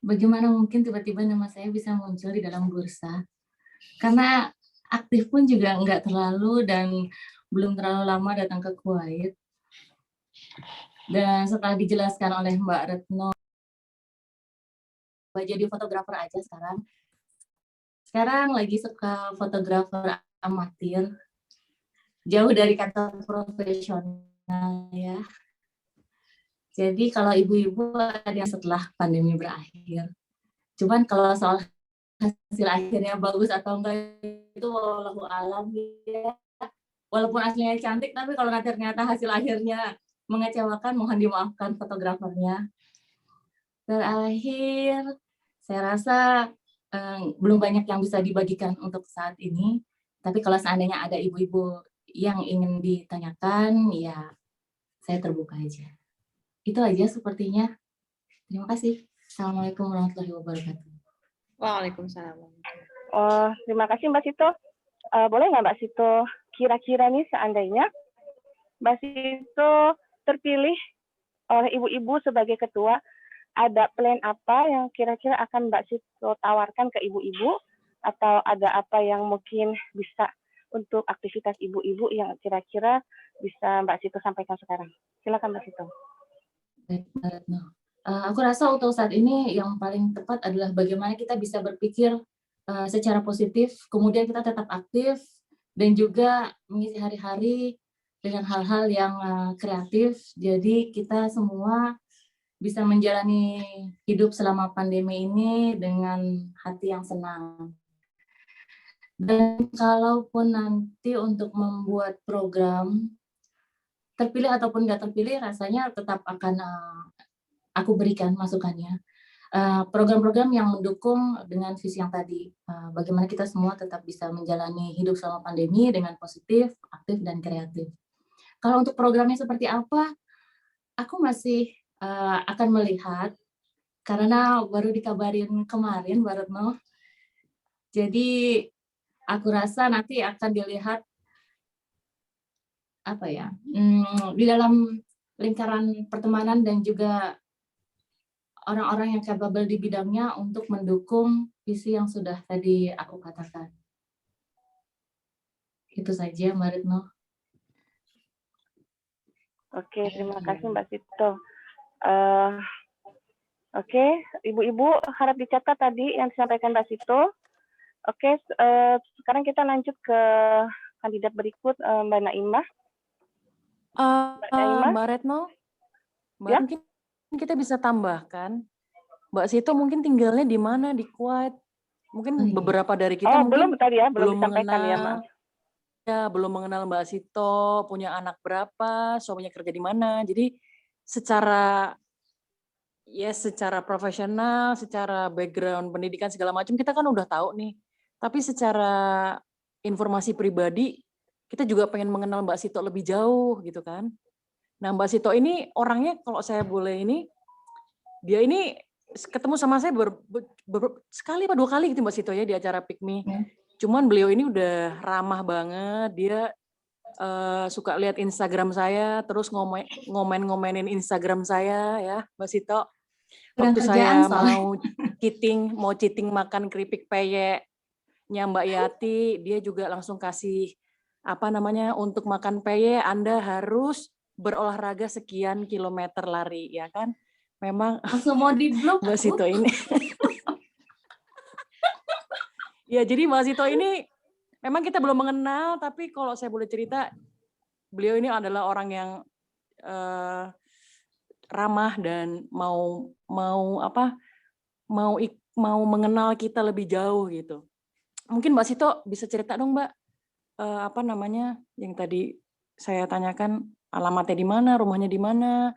bagaimana mungkin tiba-tiba nama saya bisa muncul di dalam bursa? Karena aktif pun juga nggak terlalu dan belum terlalu lama datang ke Kuwait. Dan setelah dijelaskan oleh Mbak Retno, jadi fotografer aja sekarang. Sekarang lagi suka fotografer amatir, jauh dari kata profesional ya. Jadi kalau ibu-ibu ada yang setelah pandemi berakhir. Cuman kalau soal hasil akhirnya bagus atau enggak itu wallahu alam ya. Walaupun aslinya cantik, tapi kalau ternyata hasil akhirnya mengecewakan, mohon dimaafkan fotografernya. Terakhir, saya rasa belum banyak yang bisa dibagikan untuk saat ini. Tapi kalau seandainya ada ibu-ibu yang ingin ditanyakan, ya saya terbuka aja. Itu aja sepertinya. Terima kasih. Assalamualaikum warahmatullahi wabarakatuh. Waalaikumsalam. Terima kasih Mbak Sito. Boleh nggak Mbak Sito, kira-kira nih seandainya Mbak Sito terpilih oleh ibu-ibu sebagai ketua, ada plan apa yang kira-kira akan Mbak Sito tawarkan ke ibu-ibu, atau ada apa yang mungkin bisa untuk aktivitas ibu-ibu yang kira-kira bisa Mbak Sito sampaikan sekarang? Silakan Mbak Sito. Aku rasa untuk saat ini yang paling tepat adalah bagaimana kita bisa berpikir secara positif, kemudian kita tetap aktif dan juga mengisi hari-hari dengan hal-hal yang kreatif. Jadi kita semua bisa menjalani hidup selama pandemi ini dengan hati yang senang. Dan kalaupun nanti untuk membuat program, terpilih ataupun nggak terpilih, rasanya tetap akan aku berikan masukannya. Program-program yang mendukung dengan visi yang tadi, bagaimana kita semua tetap bisa menjalani hidup selama pandemi dengan positif, aktif, dan kreatif. Kalau untuk programnya seperti apa, aku masih akan melihat, karena baru dikabarin kemarin, Mbak Retno. Jadi aku rasa nanti akan dilihat apa ya, di dalam lingkaran pertemanan dan juga orang-orang yang capable di bidangnya untuk mendukung visi yang sudah tadi aku katakan. Itu saja, Mbak Retno. Oke, terima kasih Mbak Sito. Oke, ibu-ibu harap dicatat tadi yang disampaikan Mbak Sito. Oke, sekarang kita lanjut ke kandidat berikut, Mbak Naimah. Mbak Retno, Ya? mungkin kita bisa tambahkan, Mbak Sito mungkin tinggalnya di mana di Kuwait? Mungkin beberapa dari kita mungkin belum tadi ya, belum belum disampaikan ya, mengenal, belum mengenal Mbak Sito, punya anak berapa, suaminya kerja di mana. Jadi secara profesional, secara background pendidikan segala macam kita kan udah tahu nih. Tapi secara informasi pribadi kita juga pengen mengenal Mbak Sito lebih jauh gitu kan. Nah Mbak Sito ini orangnya kalau saya boleh ini, dia ini ketemu sama saya sekali atau 2 kali gitu Mbak Sito ya di acara Pikmi. Cuman beliau ini udah ramah banget, dia suka lihat Instagram saya, terus ngomenin Instagram saya ya Mbak Sito. Waktu saya mau cheating makan keripik peyeknya Mbak Yati, dia juga langsung kasih untuk makan peyek Anda harus berolahraga sekian kilometer lari, ya kan? Memang langsung mau di-blok Mbak Sito ini. Ya, jadi Mbak Sito ini memang kita belum mengenal, tapi kalau saya boleh cerita, beliau ini adalah orang yang ramah dan mau mengenal kita lebih jauh gitu. Mungkin Mbak Sito bisa cerita dong Mbak, yang tadi saya tanyakan, alamatnya di mana, rumahnya di mana,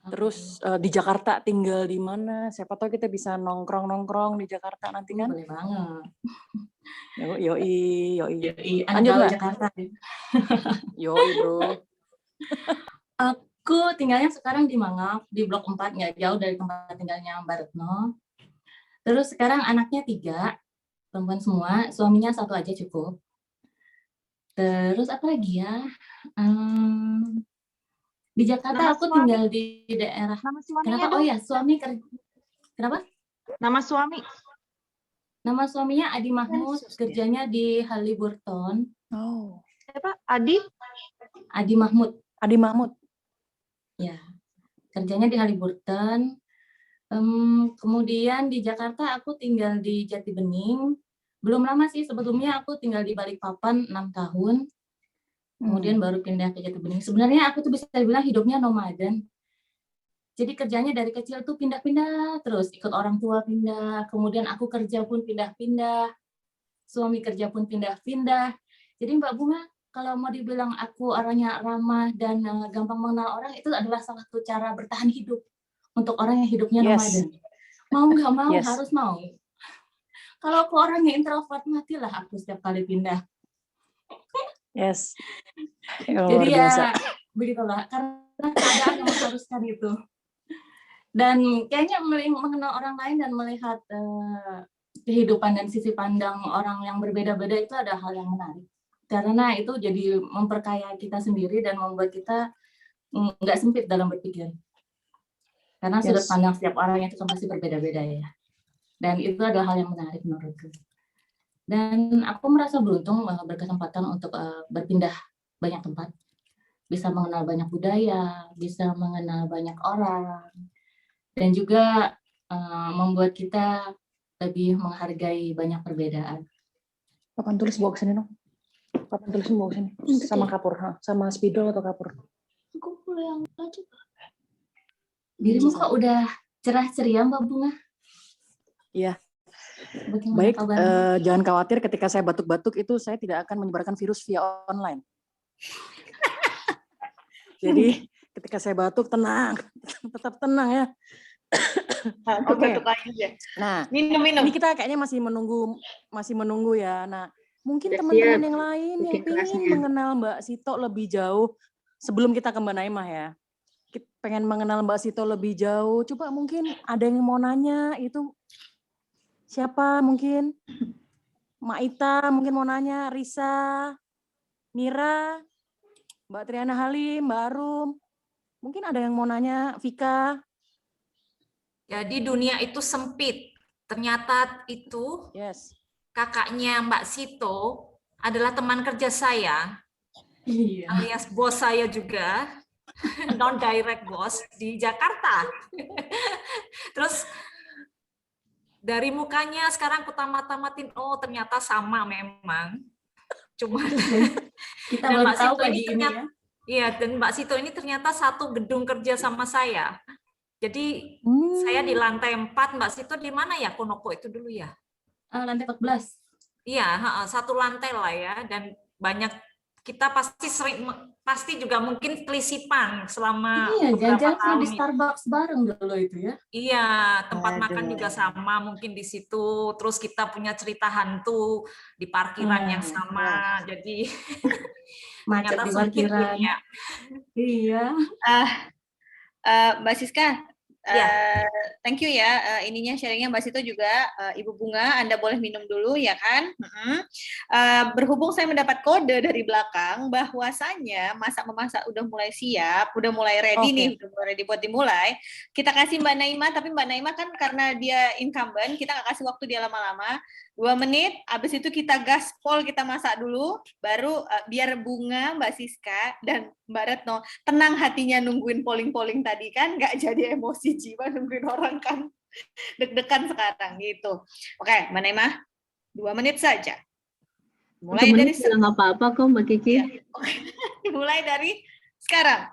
terus di Jakarta tinggal di mana, siapa tahu kita bisa nongkrong di Jakarta nanti kan. Boleh banget. Yoi. Lanjut Mbak. Jakarta. Yoi bro. Aku tinggalnya sekarang di Mangap, di Blok 4, nggak jauh dari tempat tinggalnya Mbak Retno. Terus sekarang anaknya 3, perempuan semua, suaminya 1 aja cukup. Terus apa lagi ya? Di Jakarta aku tinggal di daerah. Kenapa? Oh ya, suami kerja. Kenapa? Nama suami? Nama suaminya Adi Mahmud, Yesus, kerjanya di Halliburton. Oh, Siapa? Adi? Adi Mahmud, Adi Mahmud. ya, kerjanya di Halliburton. Kemudian di Jakarta aku tinggal di Jati Bening. Belum lama sih, sebelumnya aku tinggal di Balikpapan 6 tahun. Kemudian baru pindah ke Jati Bening. Sebenarnya aku tuh bisa dibilang hidupnya nomaden. Jadi kerjanya dari kecil tuh pindah-pindah terus, ikut orang tua pindah, kemudian aku kerja pun pindah-pindah, suami kerja pun pindah-pindah. Jadi Mbak Bunga, kalau mau dibilang aku orangnya ramah dan gampang mengenal orang, itu adalah salah satu cara bertahan hidup untuk orang yang hidupnya nomaden. Mau nggak mau, harus mau. Kalau aku orangnya introvert, matilah aku setiap kali pindah. Yes. Jadi ya begitulah, karena keadaan yang mengharuskan itu. Dan kayaknya mengenal orang lain dan melihat kehidupan dan sisi pandang orang yang berbeda-beda itu ada hal yang menarik. Karena itu jadi memperkaya kita sendiri dan membuat kita nggak sempit dalam berpikir. Karena sudut pandang setiap orang itu kan pasti berbeda-beda ya. Dan itu adalah hal yang menarik menurutku. Dan aku merasa beruntung berkesempatan untuk berpindah banyak tempat. Bisa mengenal banyak budaya, bisa mengenal banyak orang. Dan juga membuat kita lebih menghargai banyak perbedaan. Papan tulis bawa ke sini dong. Papan tulis bawa ke sini. Sama kapur, sama spidol atau kapur. Aku yang aja. Dirimu kok udah cerah ceria Mbak Bunga? Iya. Baik, jangan khawatir ketika saya batuk-batuk itu saya tidak akan menyebarkan virus via online. Jadi ketika saya batuk tenang, tetap tenang ya. Oke. Nah, minum. Ini kita kayaknya masih menunggu ya. Nah, mungkin teman-teman yang lain yang ingin mengenal Mbak Sito lebih jauh sebelum kita ke Mbak Naimah ya. Kita pengen mengenal Mbak Sito lebih jauh. Coba mungkin ada yang mau nanya itu siapa mungkin? Maita mungkin mau nanya, Risa, Mira, Mbak Triana Halim, Mbak Arum. Mungkin ada yang mau nanya, Vika. Jadi dunia itu sempit. Ternyata itu kakaknya Mbak Sito adalah teman kerja saya, alias bos saya juga, non direct bos di Jakarta. Terus dari mukanya sekarang aku tamat-tamatin, oh ternyata sama memang. Cuma kita baru tahu pagi ini ya. Iya, dan Mbak Sito ini ternyata satu gedung kerja sama saya. Jadi saya di lantai 4, Mbak Sito di mana ya? Konoko itu dulu ya? Lantai 14. Iya, satu lantai lah ya. Dan banyak kita pasti juga mungkin telisipan selama beberapa tahun. Di Starbucks bareng dulu itu ya? Iya, tempat makan juga sama mungkin di situ. Terus kita punya cerita hantu di parkiran yang sama. Jadi macet di parkiran. Iya. Mbak Siska, thank you ya ininya sharingnya Mbak Sito juga. Ibu Bunga, Anda boleh minum dulu ya kan. Berhubung saya mendapat kode dari belakang bahwasanya masak-memasak udah mulai siap, udah mulai ready nih, udah mulai ready buat dimulai. Kita kasih Mbak Naimah, tapi Mbak Naimah kan karena dia incumbent, kita nggak kasih waktu dia lama-lama. 2 menit, habis itu kita gaspol, kita masak dulu, baru biar Bunga, Mbak Siska, dan Mbak Retno tenang hatinya nungguin polling-polling tadi kan, nggak jadi emosi jiwa nungguin orang kan, deg-degan sekarang gitu. Oke, Mbak Naimah, 2 menit saja. Mulai dari nggak apa-apa kok Mbak Kiki. Ya, mulai dari sekarang.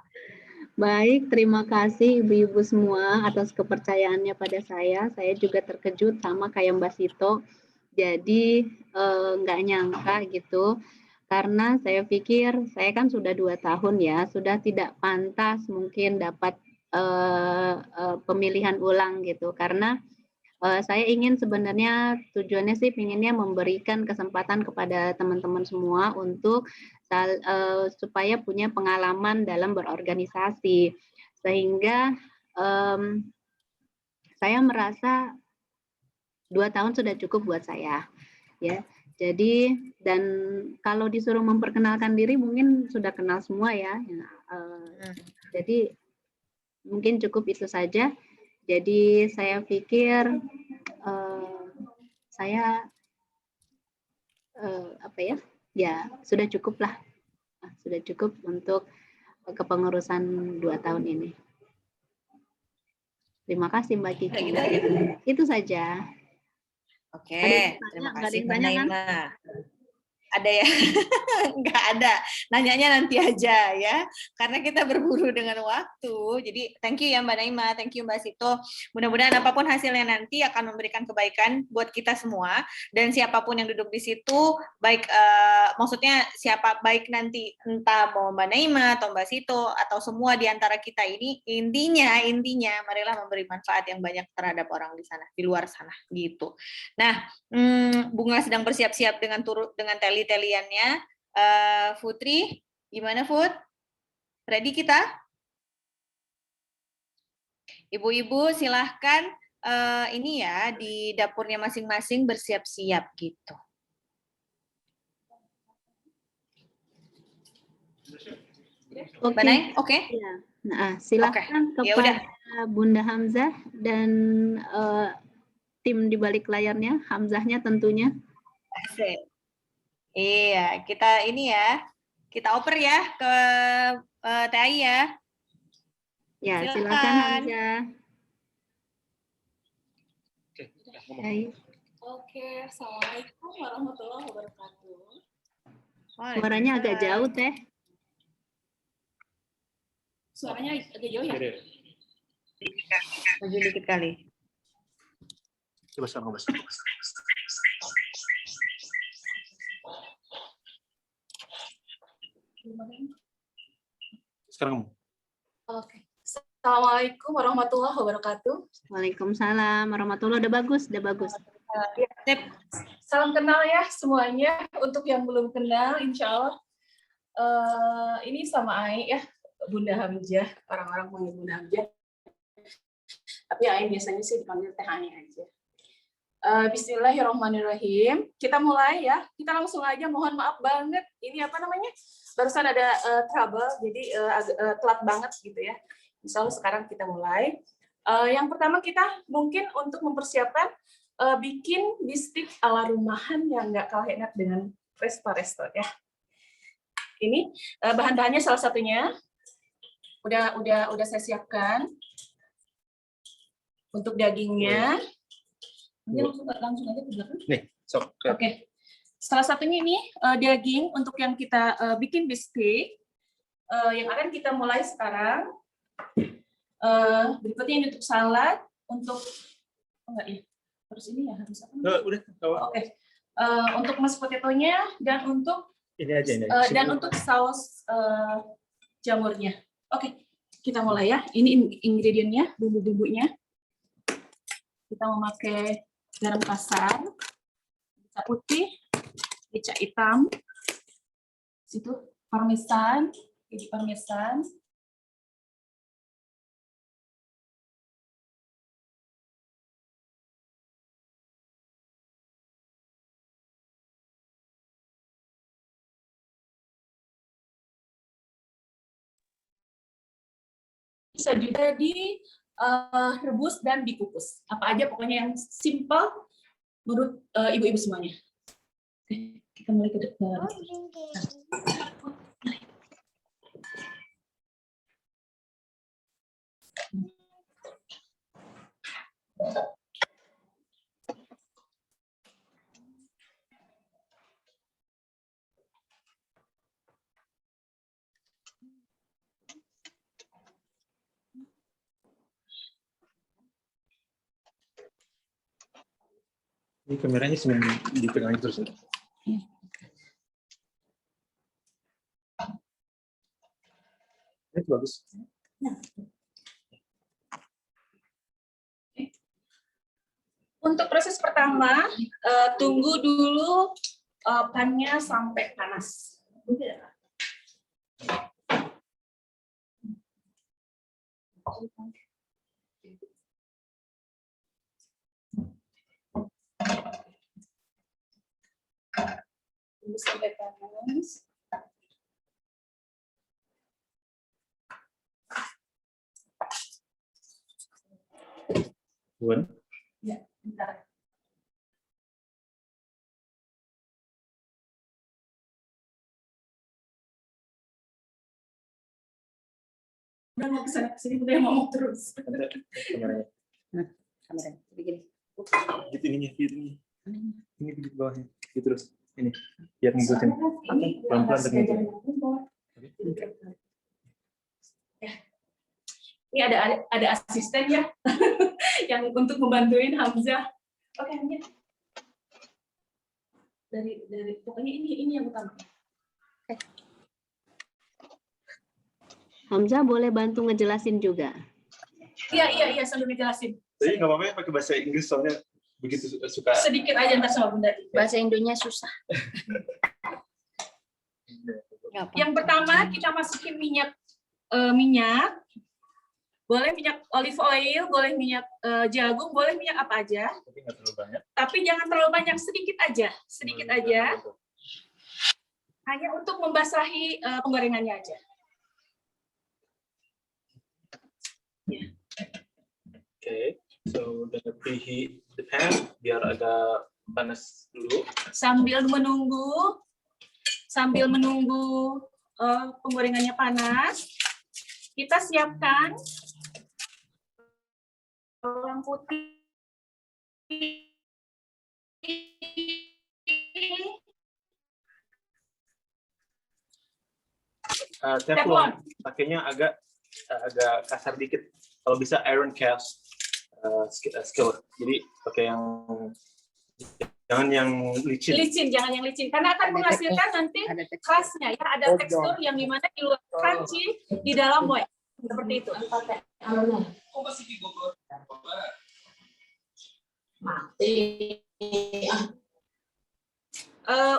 Baik, terima kasih ibu-ibu semua atas kepercayaannya pada saya. Saya juga terkejut sama kayak Mbak Sito. Jadi nggak nyangka gitu, karena saya pikir saya kan sudah 2 tahun ya, sudah tidak pantas mungkin dapat pemilihan ulang gitu, karena saya ingin sebenarnya tujuannya sih pinginnya memberikan kesempatan kepada teman-teman semua untuk supaya punya pengalaman dalam berorganisasi, sehingga saya merasa 2 tahun sudah cukup buat saya, ya. Jadi dan kalau disuruh memperkenalkan diri mungkin sudah kenal semua ya. Jadi mungkin cukup itu saja. Jadi saya pikir saya apa ya? Ya sudah cukup lah, sudah cukup untuk kepengurusan 2 tahun ini. Terima kasih Mbak Kiki. Gitu ya? Itu saja. Oke, terima kasih Mbak Naima. Ada ya? Enggak ada. Nanyanya nanti aja ya. Karena kita berburu dengan waktu. Jadi thank you ya Mbak Naima, thank you Mbak Sito. Mudah-mudahan apapun hasilnya nanti akan memberikan kebaikan buat kita semua. Dan siapapun yang duduk di situ, baik maksudnya siapa baik nanti entah mau Mbak Naima atau Mbak Sito atau semua di antara kita ini, intinya marilah memberi manfaat yang banyak terhadap orang di sana, di luar sana gitu. Nah, Bunga sedang bersiap-siap dengan teli-teliannya. Putri, gimana Put? Ready kita? Ibu-ibu silahkan ini ya di dapurnya masing-masing bersiap-siap gitu. Oke. Banai, oke? Ya. Nah, silakan Ya kepada Bunda Hamzah dan tim di balik layarnya, Hamzahnya tentunya. Asik. Iya, kita ini ya, kita oper ya ke TAI ya. Ya, silakan Hamzah. Oke, Assalamualaikum warahmatullahi wabarakatuh. Suaranya agak jauh, Teh. Suaranya agak jauh ya? Maju dikit kali. Coba sekarang, sekarang. Oke. Assalamualaikum warahmatullahi wabarakatuh. Waalaikumsalam warahmatullahi wabarakatuh. Udah bagus. Salam kenal ya semuanya. Untuk yang belum kenal, insya Allah ini sama Ai ya, Bunda Hamzah. Orang-orang panggil Bunda Hamzah. Tapi Ai biasanya sih dipanggil Teh Ai aja. Bismillahirrahmanirrahim. Kita mulai ya. Kita langsung aja. Mohon maaf banget. Ini apa namanya? Barusan ada trouble, jadi telat banget gitu ya. Insya Allah sekarang kita mulai. Yang pertama kita mungkin untuk mempersiapkan bikin bistik ala rumahan yang nggak kalah enak dengan resto-resto ya. Ini bahan-bahannya salah satunya udah saya siapkan. Untuk dagingnya, ini langsung aja ke belakang. Nih, sok. Oke. Salah satunya ini daging untuk yang kita bikin bistik yang akan kita mulai sekarang. Berikutnya ini untuk salad, untuk enggak ya? Terus ini ya harus apa? Udah. Oke. Untuk mashed potato-nya dan untuk ini. Dan untuk saus jamurnya. Oke, kita mulai ya. Ini ingredientnya, bumbu-bumbunya. Kita memakai garam kasar, merica putih, merica hitam, situ parmesan, keju parmesan, bisa juga direbus dan dikukus. Apa aja pokoknya yang simple menurut ibu-ibu semuanya. Oke, kita mulai ke depan. Ini kameranya sebelum dipegangin terus. Ini bagus. Untuk proses pertama, tunggu dulu pannya sampai panas. Tunggu sampai panas. Wan. Ya, bentar. Udah mau kesana-kesini, udah ngomong terus. Kameranya. Kameranya begini. Gitu ininya, gitu ini. Ini di bawahnya. Gitu terus. Ini. Biar ngikutin. Pelan-pelan tapi ngikutin. Ini ada asisten ya yang untuk membantuin Hamzah. Oke, lanjut. Dari pokoknya ini yang utama. Hamzah boleh bantu ngejelasin juga. Iya sambil ngejelasin. Jadi nggak apa-apa ya pakai bahasa Inggris soalnya begitu suka. Sedikit aja ntar sama Bunda. Bahasa Indonya susah. Yang pertama kita masukin minyak, boleh minyak olive oil, boleh minyak jagung, boleh minyak apa aja. Tapi nggak terlalu banyak. Tapi jangan terlalu banyak, sedikit aja. Hanya untuk membasahi penggorengannya aja. Okay, so udah preheat the pan biar agak panas dulu. Sambil menunggu penggorengannya panas, kita siapkan bawang putih, teflon pakainya agak kasar dikit. Kalau bisa iron cast skillet. Jadi pakai yang jangan yang licin. Jangan yang licin, karena akan menghasilkan nanti khasnya ya, ada tekstur yang dimana di luar crunchy, di dalam moist, seperti itu.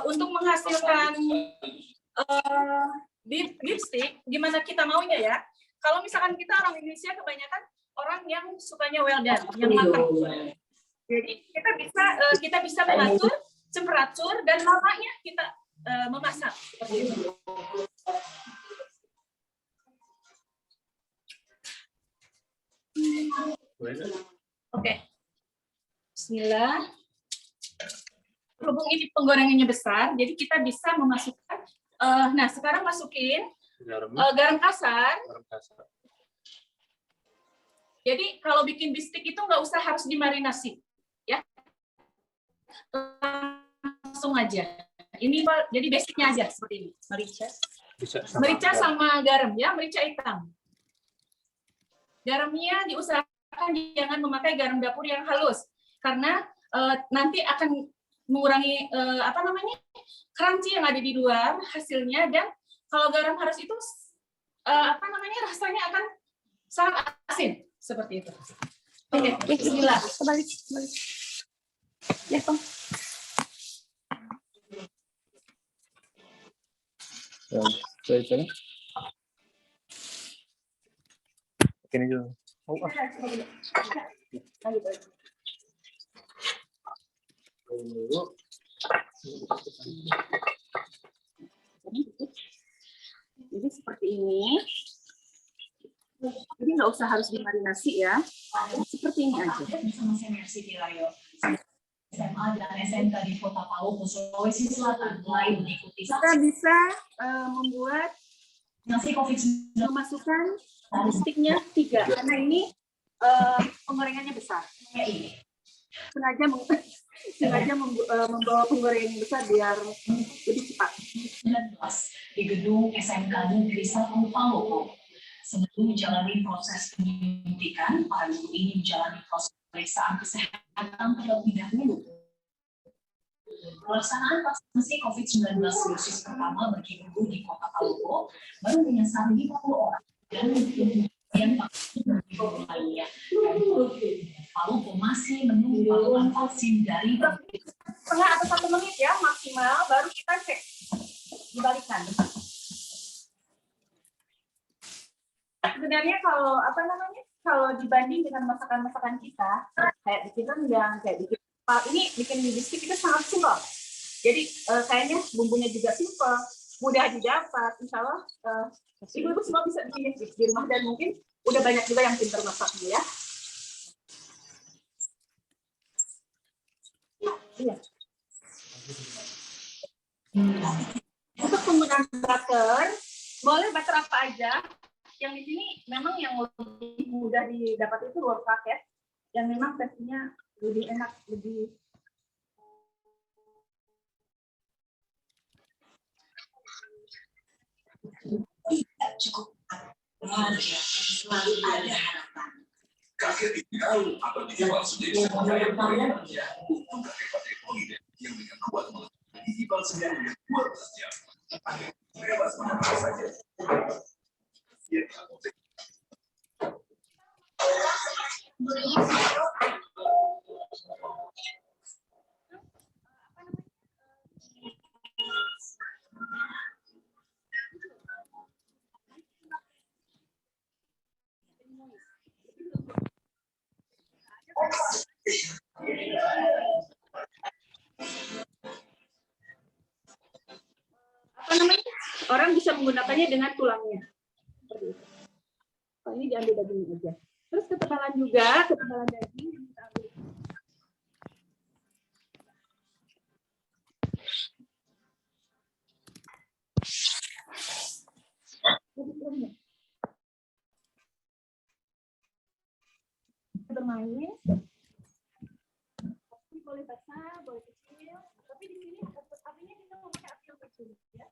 Untuk menghasilkan beef stick, gimana kita maunya ya? Kalau misalkan kita orang Indonesia kebanyakan orang yang sukanya well done, yang matang. Jadi kita bisa mengatur temperatur dan lamanya kita memasak seperti itu. Oke. Bismillah. Berhubung ini penggorengannya besar, jadi kita bisa memasukkan. Nah, sekarang masukin garam kasar. Jadi kalau bikin bistik itu nggak usah harus dimarinasi, ya. Langsung aja. Ini jadi basicnya aja seperti ini. Merica sama garam ya, merica hitam. Garamnya diusahakan jangan memakai garam dapur yang halus, karena nanti akan mengurangi crunchy yang ada di luar hasilnya, dan kalau garam harus itu rasanya akan sangat asin. Seperti itu. Oke, bismillah. Kembali. Ya, Tom. Ini dulu. Jadi seperti ini. Jadi nggak usah harus dimarinasi ya. Seperti ini aja. Bersama senior Siti Rayo, SMA dan SMK di Kota Palu, Sulawesi Selatan, mulai mengikuti. Kita bisa membuat nasi COVID-19, memasukkan sticknya 3, karena ini penggorengannya besar. Sengaja membawa penggorengan yang besar biar lebih cepat. 19 di gedung SMK Negeri 1 Palu. Sebelum menjalani proses penyuntikan, para guru ini menjalani proses pemeriksaan kesehatan terlebih dahulu. Pelaksanaan vaksinasi COVID-19 dosis pertama bagi guru di Kota Palu baru menyasar 50 orang dan yang vaksin bagi guru lainnya. Palu masih menunggu paluan vaksin dari setengah atau 1 menit ya maksimal, baru kita cek, dibalikan. Sebenarnya kalau dibanding dengan masakan-masakan kita, kayak bikin rendang, kayak bikin bistik itu sangat simpel. Jadi kayaknya bumbunya juga simpel, mudah didapat. Insya Allah ibu-ibu semua bisa bikin di rumah, dan mungkin udah banyak juga yang pintar masak ya. Iya. Untuk penggunaan butter, boleh butter apa aja. Yang di sini memang yang lebih mudah didapat itu low fat ya. Yang memang versinya lebih enak, lebih tidak cukup. Bahagia selalu ada harapan. Kakek tahu apa dia maksudnya varian untuk kakek holiday yang dengan kuat mengalami hibal sendiri 12 jam. Bebas mana saja. apa namanya? Orang bisa menggunakannya dengan tulangnya. Seperti itu. Oh, ini diambil dagingnya aja. Terus ketebalan juga, ketebalan daging yang kita ambil. Bermain, boleh besar, boleh kecil, tapi di sini apinya kita memakai api yang kecil, ya.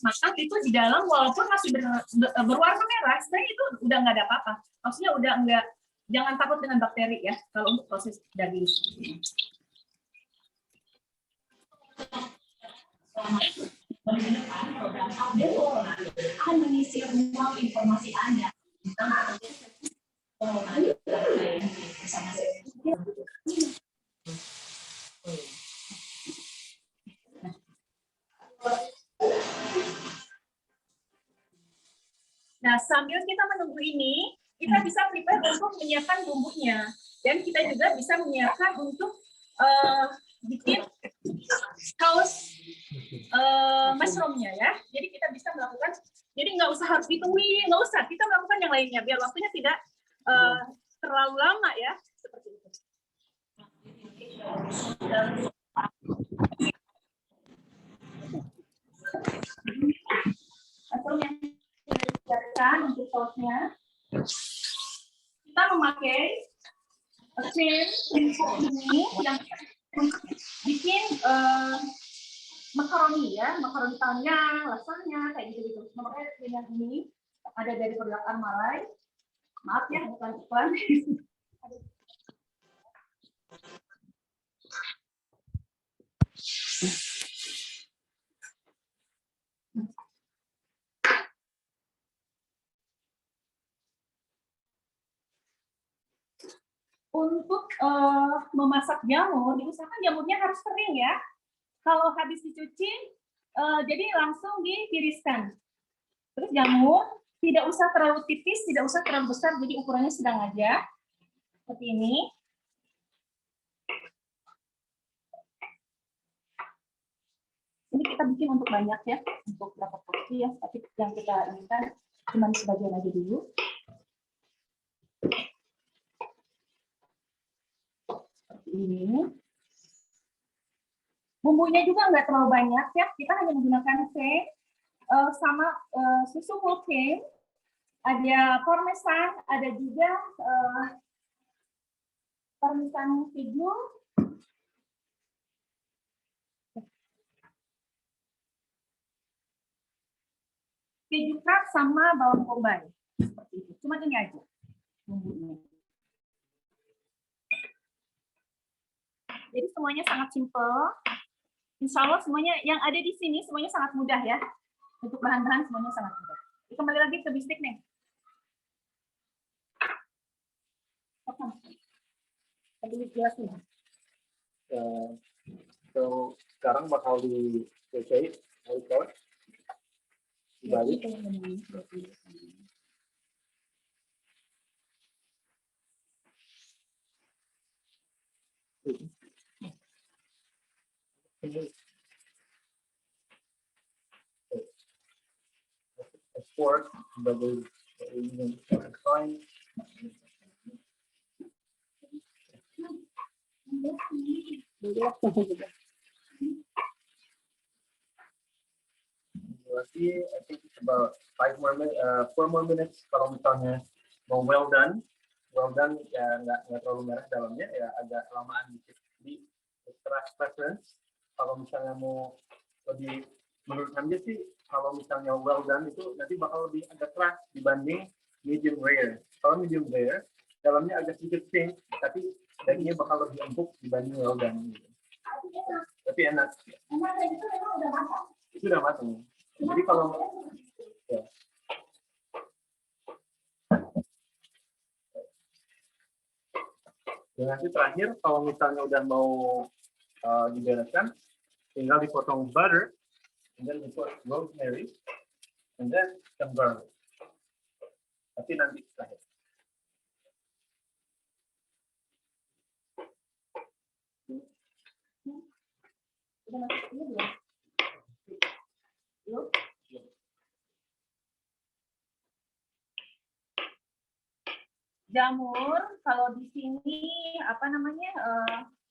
Masak itu di dalam walaupun masih berwarna merah, sebenarnya itu udah nggak ada apa-apa. Maksudnya udah nggak, jangan takut dengan bakteri ya kalau untuk proses daging. Mendengarkan program update corona akan mengisi ruang informasi Anda tentang corona bersama saya. Nah, sambil kita menunggu ini, kita bisa prepare untuk menyiapkan bumbunya. Dan kita juga bisa menyiapkan untuk bikin saus mushroomnya ya. Jadi kita bisa melakukan, jadi nggak usah harus ditungguin, nggak usah. Kita melakukan yang lainnya, biar waktunya tidak terlalu lama ya. Seperti itu. Mushroom yang disiapkan untuk sausnya, kita memakai cream ini yang bikin makaroni ya, makaroni panjang, lasagna kayak gitu. Memakai cream yang ini ada dari produk Armalai. Maaf ya, bukan iklan. Untuk memasak jamur, diusahakan jamurnya harus kering ya. Kalau habis dicuci, jadi langsung ditiriskan. Terus jamur tidak usah terlalu tipis, tidak usah terlalu besar, jadi ukurannya sedang aja. Seperti ini. Ini kita bikin untuk banyak ya, untuk berapa porsi ya, tapi yang kita inginkan cuma sebagian aja dulu. Ini bumbunya juga nggak terlalu banyak ya, kita hanya menggunakan sama susu whole cream, ada parmesan, ada juga parmesan keju, keju craft sama bawang bombay seperti itu. Cuma ini aja bumbunya. Jadi semuanya sangat simpel. Insya Allah semuanya yang ada di sini semuanya sangat mudah ya. Untuk bahan-bahan semuanya sangat mudah. Kembali lagi ke bistik nih. Tadi jelasin. So sekarang bakal di selesai, dibalik. Ekspor work sebagai fine. Lagi, I think it's about 4 more minutes. Kalau misalnya mau well done ya nggak terlalu merah dalamnya, ya agak lamaan dikit. Jadi preference. Kalau misalnya mau lebih, menurut Anda sih, kalau misalnya well done itu nanti bakal lebih agak keras dibanding medium rare. Kalau medium rare dalamnya agak sedikit pink, tapi dagingnya bakal lebih empuk dibanding well done. Gitu. Tapi enak. Itu udah matang. Jadi kalau ya. Dan nanti terakhir kalau misalnya udah mau dibereskan, tinggal dipotong butter, and then we put rosemary, and then some garlic. Tapi nanti terakhir. Jamur kalau di sini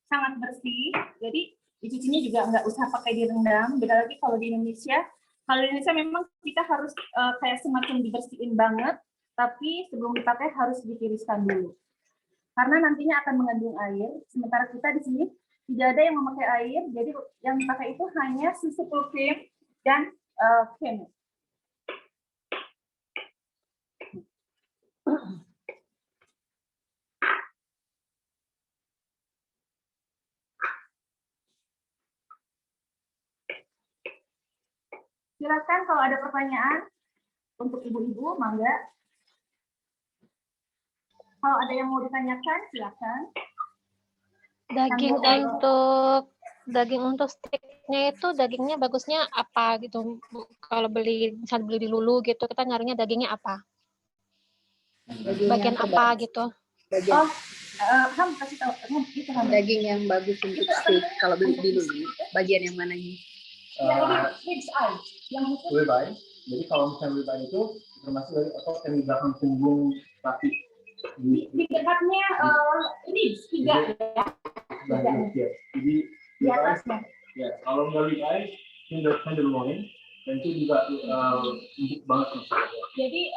sangat bersih, jadi dicucinya juga nggak usah pakai direndam. Beda lagi kalau di Indonesia. Kalau di Indonesia memang kita harus kayak semacam dibersihin banget, tapi sebelum dipakai harus ditiriskan dulu. Karena nantinya akan mengandung air. Sementara kita di sini tidak ada yang memakai air, jadi yang dipakai itu hanya susu full cream dan cream. Silakan kalau ada pertanyaan untuk ibu-ibu, mangga. Kalau ada yang mau ditanyakan, silakan. Daging untuk steaknya itu dagingnya bagusnya apa gitu? Kalau misalnya beli di Lulu gitu, kita nyarinya dagingnya apa? Bagian apa gitu? Kasih tahu. Daging yang bagus untuk steak kalau beli di Lulu, bagian yang mananya? Ribeye. Jadi kalau misalnya ribeye itu termasuk dari otot yang di belakang punggung sapi. Di dekatnya ribs 3 ya. Jadi di atasnya. Ya, kalau nggak ribeye, tenderloin, dan itu juga empuk banget. Jadi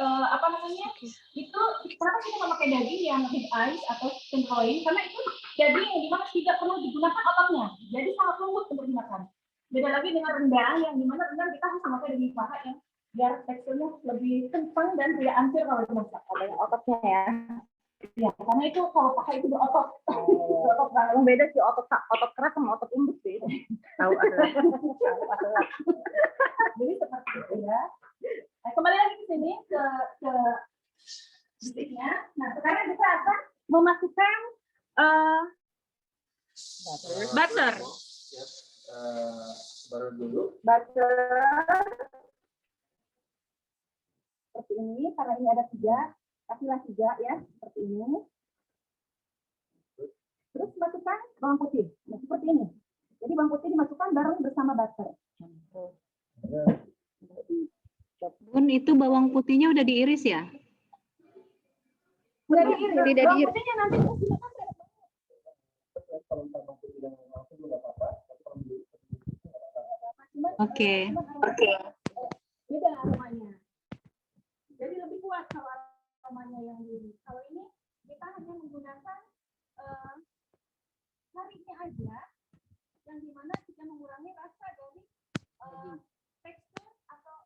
itu kenapa kita memakai daging yang ribeye atau tenderloin? Karena itu daging yang dimana tidak perlu digunakan ototnya, jadi sangat lembut untuk dimakan. Beda lagi dengan rendang, yang dimana rendang kita harus memakai daging paha yang biar teksturnya lebih kencang dan tidak hancur kalau dimasak. Ada yang ototnya ya. Ya, karena itu kalau paha itu berotot. Otot yang beda sih, otot keras sama otot lembut sih. Tahu ada. Jadi seperti itu ya. Nah, kembali lagi ke sini ke steaknya. Nah, sekarang kita akan memasukkan butter. Baru dulu. Butter seperti ini, karena ini ada 3, kasihlah 3 ya, seperti ini. Terus masukkan bawang putih, nah, seperti ini. Jadi bawang putih dimasukkan bareng bersama butter. Bun, itu bawang putihnya udah diiris ya? Udah diiris. Tidak Bawang diiris. putihnya nanti Oke. beda aromanya. Jadi lebih kuat kalau aromanya yang ini. Kalau ini kita hanya menggunakan karinya aja, yang dimana kita mengurangi rasa dari tekstur atau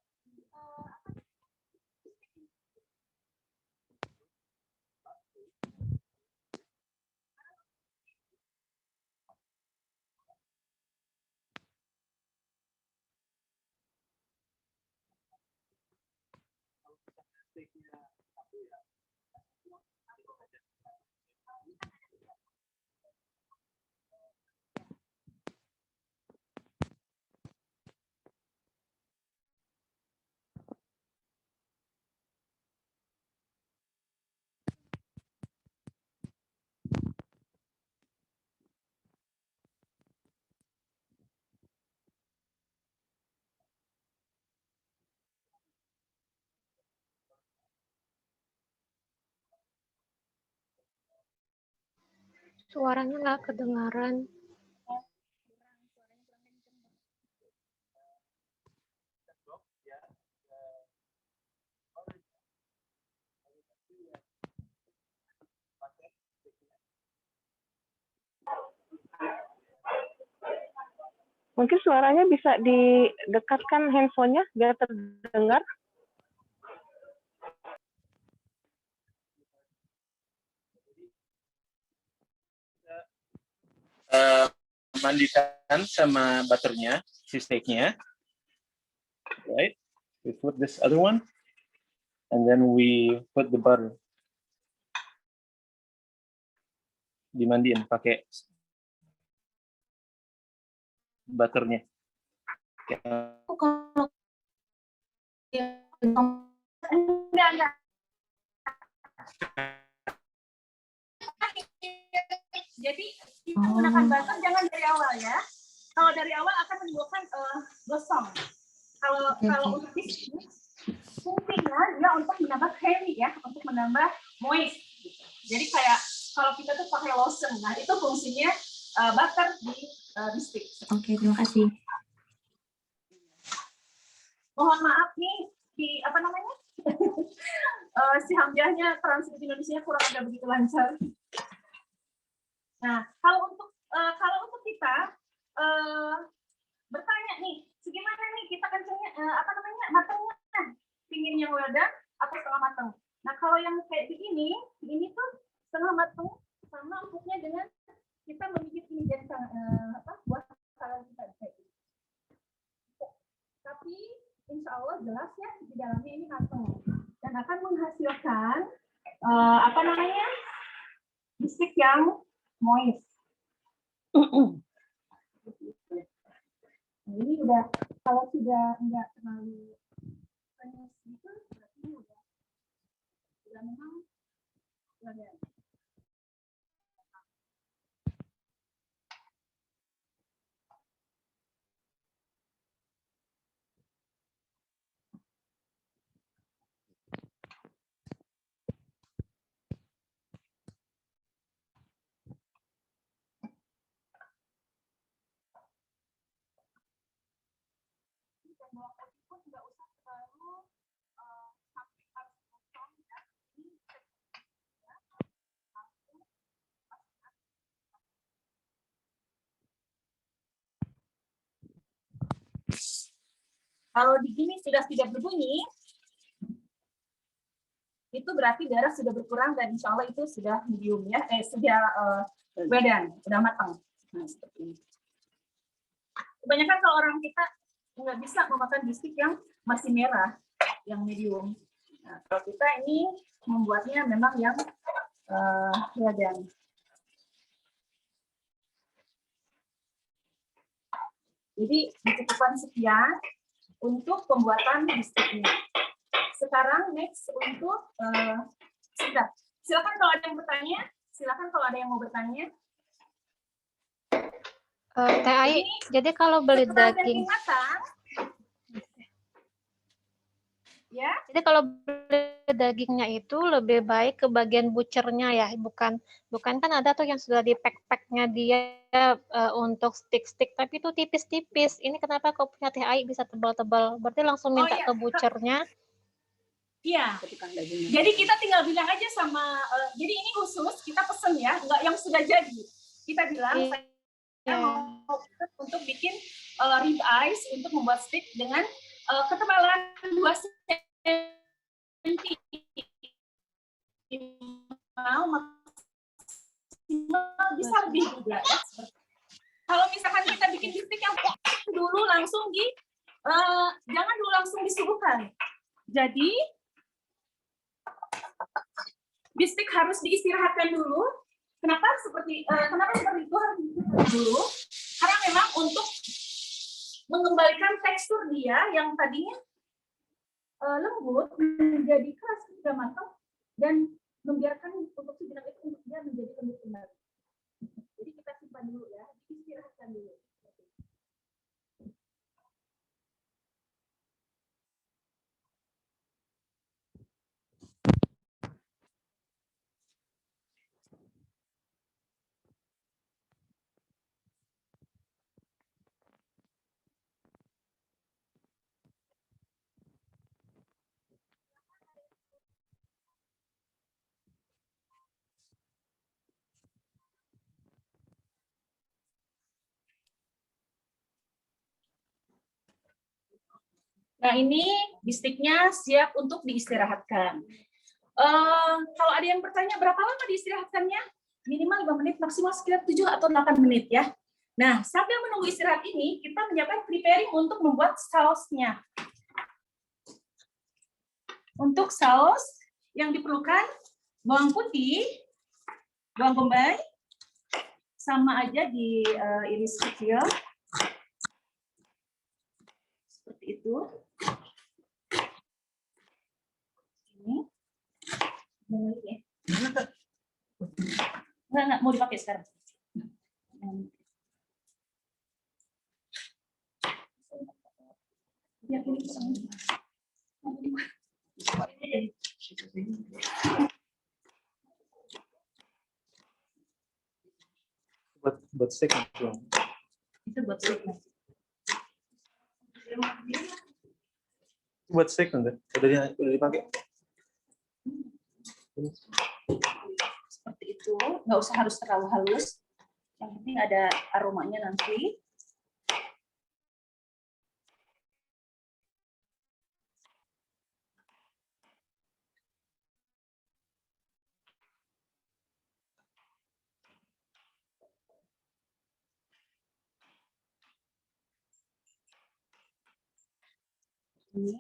Suaranya nggak kedengaran. Mungkin suaranya bisa didekatkan handphonenya biar terdengar. Mandikan sama butternya, si steaknya, right? We put this other one, and then we put the butter. Dimandiin pakai butternya. Enggak. Jadi kita menggunakan butter jangan dari awal ya. Kalau dari awal akan menimbulkan gosong. Kalau untuk biskuit, fungsinya dia untuk menambah creamy ya, untuk menambah moist. Gitu. Jadi kayak kalau kita tuh pakai lotion, nah itu fungsinya butter di biskuit. Oke, terima kasih. Mohon maaf nih di apa namanya si Hamzahnya transkripsi Indonesia kurang ada begitu lancar. Nah, kalau untuk kita bertanya nih, segimana nih kita kencengnya matangnya, pingin yang well done atau setengah matang. Nah, kalau yang kayak begini, ini tuh setengah matang sama empuknya dengan kita menggigit ini jadi buah tangan kita kayak gitu. Tapi insya Allah jelas ya di dalamnya ini matang dan akan menghasilkan biskuit yang moist. Nah, ini udah kalau sudah enggak terlalu panas gitu berarti ini udah memang ada. Kalau di sini sudah tidak berbunyi, itu berarti darah sudah berkurang dan insya Allah itu sudah medium ya, sudah well done, sudah matang. Nah, seperti ini. Kebanyakan kalau orang kita nggak bisa memakan biskuit yang masih merah, yang medium. Nah, kalau kita ini membuatnya memang yang well done. Jadi dicukupkan sekian untuk pembuatan biskuitnya. Sekarang next untuk silakan kalau ada yang bertanya, silakan kalau ada yang mau bertanya. Teh Ai, jadi kalau beli daging matang, ya. Jadi kalau beli dagingnya itu lebih baik ke bagian butchernya ya, bukan kan ada tuh yang sudah di pack-packnya dia untuk stick-stick, tapi itu tipis-tipis. Ini kenapa kok punya Teh Ai bisa tebal-tebal? Berarti langsung minta ke butchernya. Iya. Jadi kita tinggal bilang aja sama, jadi ini khusus kita pesen ya, nggak yang sudah jadi. Kita bilang saya mau untuk bikin rib eyes untuk membuat stick dengan ketebalan 2 cm maksimal bisa lebih juga ya. Kalau misalkan kita bikin bistik yang dulu langsung jangan dulu langsung disuguhkan. Jadi bistik harus diistirahatkan dulu. Kenapa seperti itu harus diistirahatkan dulu? Karena memang untuk mengembalikan tekstur dia yang tadinya lembut menjadi keras ketika matang dan membiarkan untuk sejenak itu untuk dia menjadi lembut kembali. Jadi kita simpan dulu ya, istirahatkan dulu. Nah, ini bistiknya siap untuk diistirahatkan. Kalau ada yang bertanya berapa lama diistirahatkannya? Minimal 5 menit, maksimal sekitar 7 atau 8 menit ya. Nah, sambil menunggu istirahat ini, kita menyiapkan preparing untuk membuat sausnya. Untuk saus yang diperlukan bawang putih, bawang bombay, sama aja diiris kecil. Seperti itu. Ini. Enggak, mau dipakai sekarang. Ya, ini buat steak itu buat steak. Buat steak nanti udah dipakai. Seperti itu, nggak usah harus terlalu halus. Yang penting ada aromanya nanti. Ini.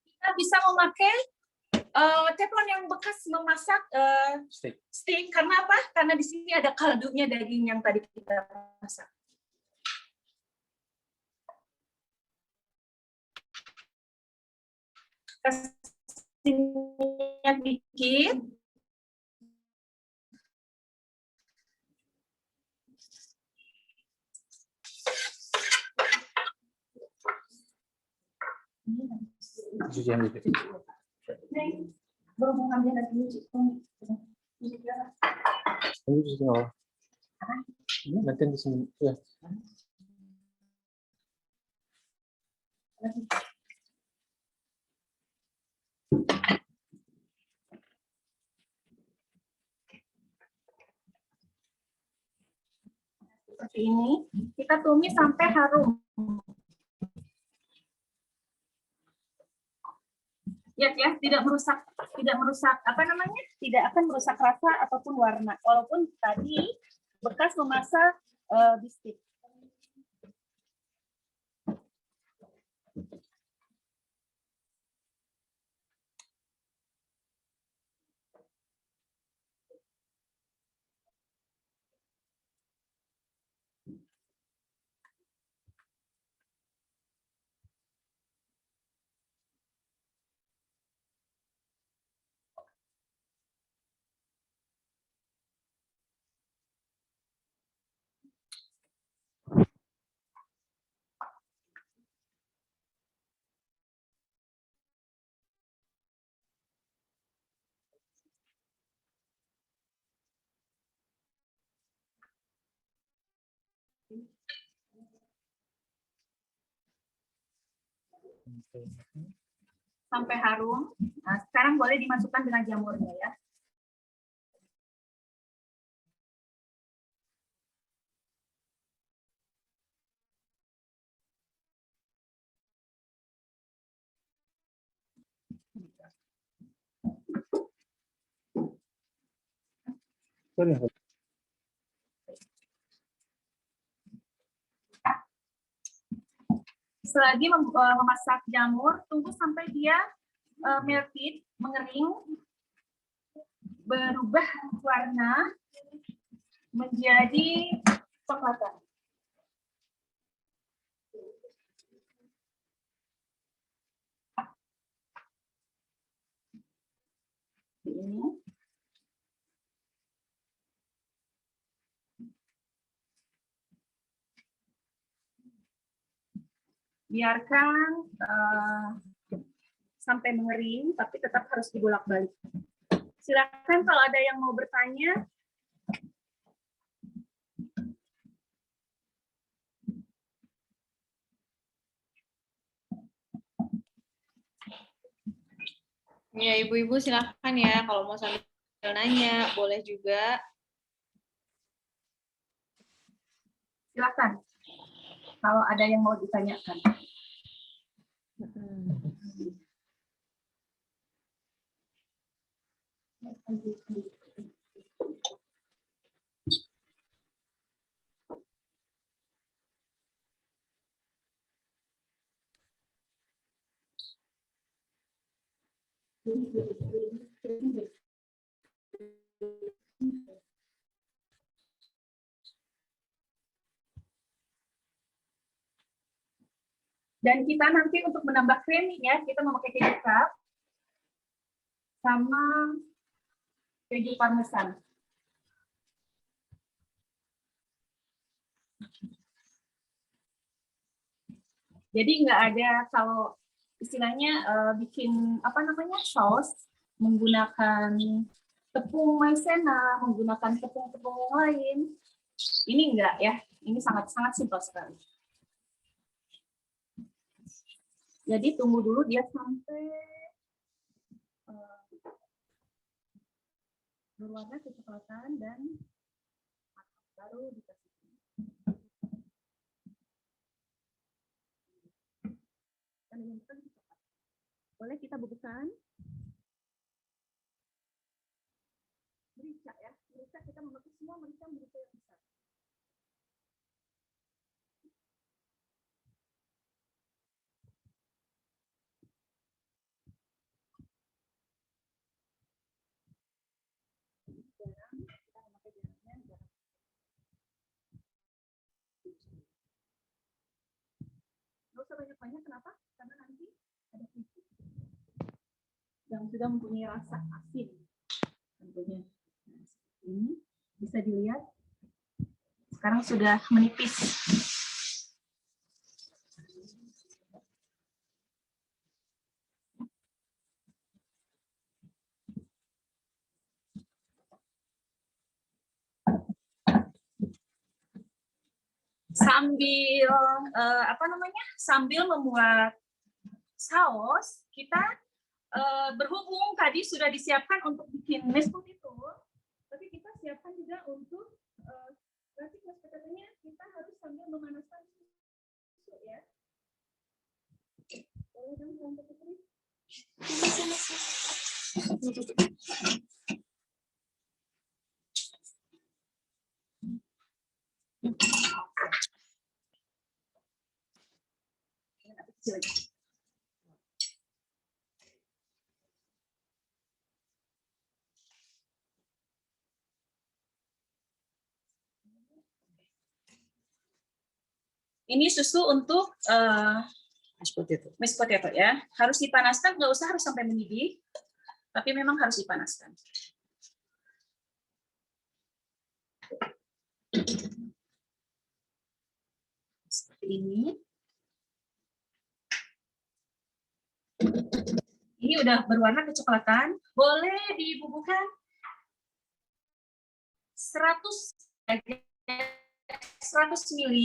Kita bisa memakai teflon yang bekas memasak steak. Karena apa? Karena di sini ada kaldunya daging yang tadi kita masak. Kasih minyak dikit. Cucian dikit. Berhubungan dia lagi nyuci. Ini cuci awal. Nanti di sini ya. Seperti ini, kita tumis sampai harum. Ya, tidak merusak apa namanya? Tidak akan merusak rasa ataupun warna. Walaupun tadi bekas memasak bistik. Sampai harum. Nah, sekarang boleh dimasukkan dengan jamurnya ya. Selagi memasak jamur, tunggu sampai dia melted, mengering, berubah warna menjadi coklatan. Ini. Biarkan sampai mengering, tapi tetap harus dibolak-balik. Silakan kalau ada yang mau bertanya. Ya, ibu-ibu silakan ya kalau mau sambil nanya, boleh juga. Silakan. Kalau ada yang mau ditanyakan. Dan kita nanti untuk menambah creamy-nya, kita memakai keju cup sama keju parmesan. Jadi nggak ada, kalau istilahnya bikin apa namanya saus menggunakan tepung maizena, menggunakan tepung-tepung yang lain. Ini enggak ya, ini sangat-sangat simpel sekali. Jadi tunggu dulu dia sampai berwarna kecoklatan dan baru dikasih. Boleh kita bubukkan? Merica ya, merica kita memakai semua merica yang besar. Nggak usah banyak-banyak, kenapa? Karena nanti ada keju yang sudah mempunyai rasa asin tentunya. Nah, ini bisa dilihat sekarang sudah menipis. Sambil sambil membuat saus, kita berhubung tadi sudah disiapkan untuk bikin mashed potato, tapi kita siapkan juga untuk berarti mashed potato-nya kita harus sambil memanaskan susu ya. Boleh dong Tante Putri? Ini susu untuk mashed potato ya. Harus dipanaskan, nggak usah harus sampai mendidih, tapi memang harus dipanaskan. Seperti ini. Ini udah berwarna kecoklatan. Boleh dibubukkan 100 ml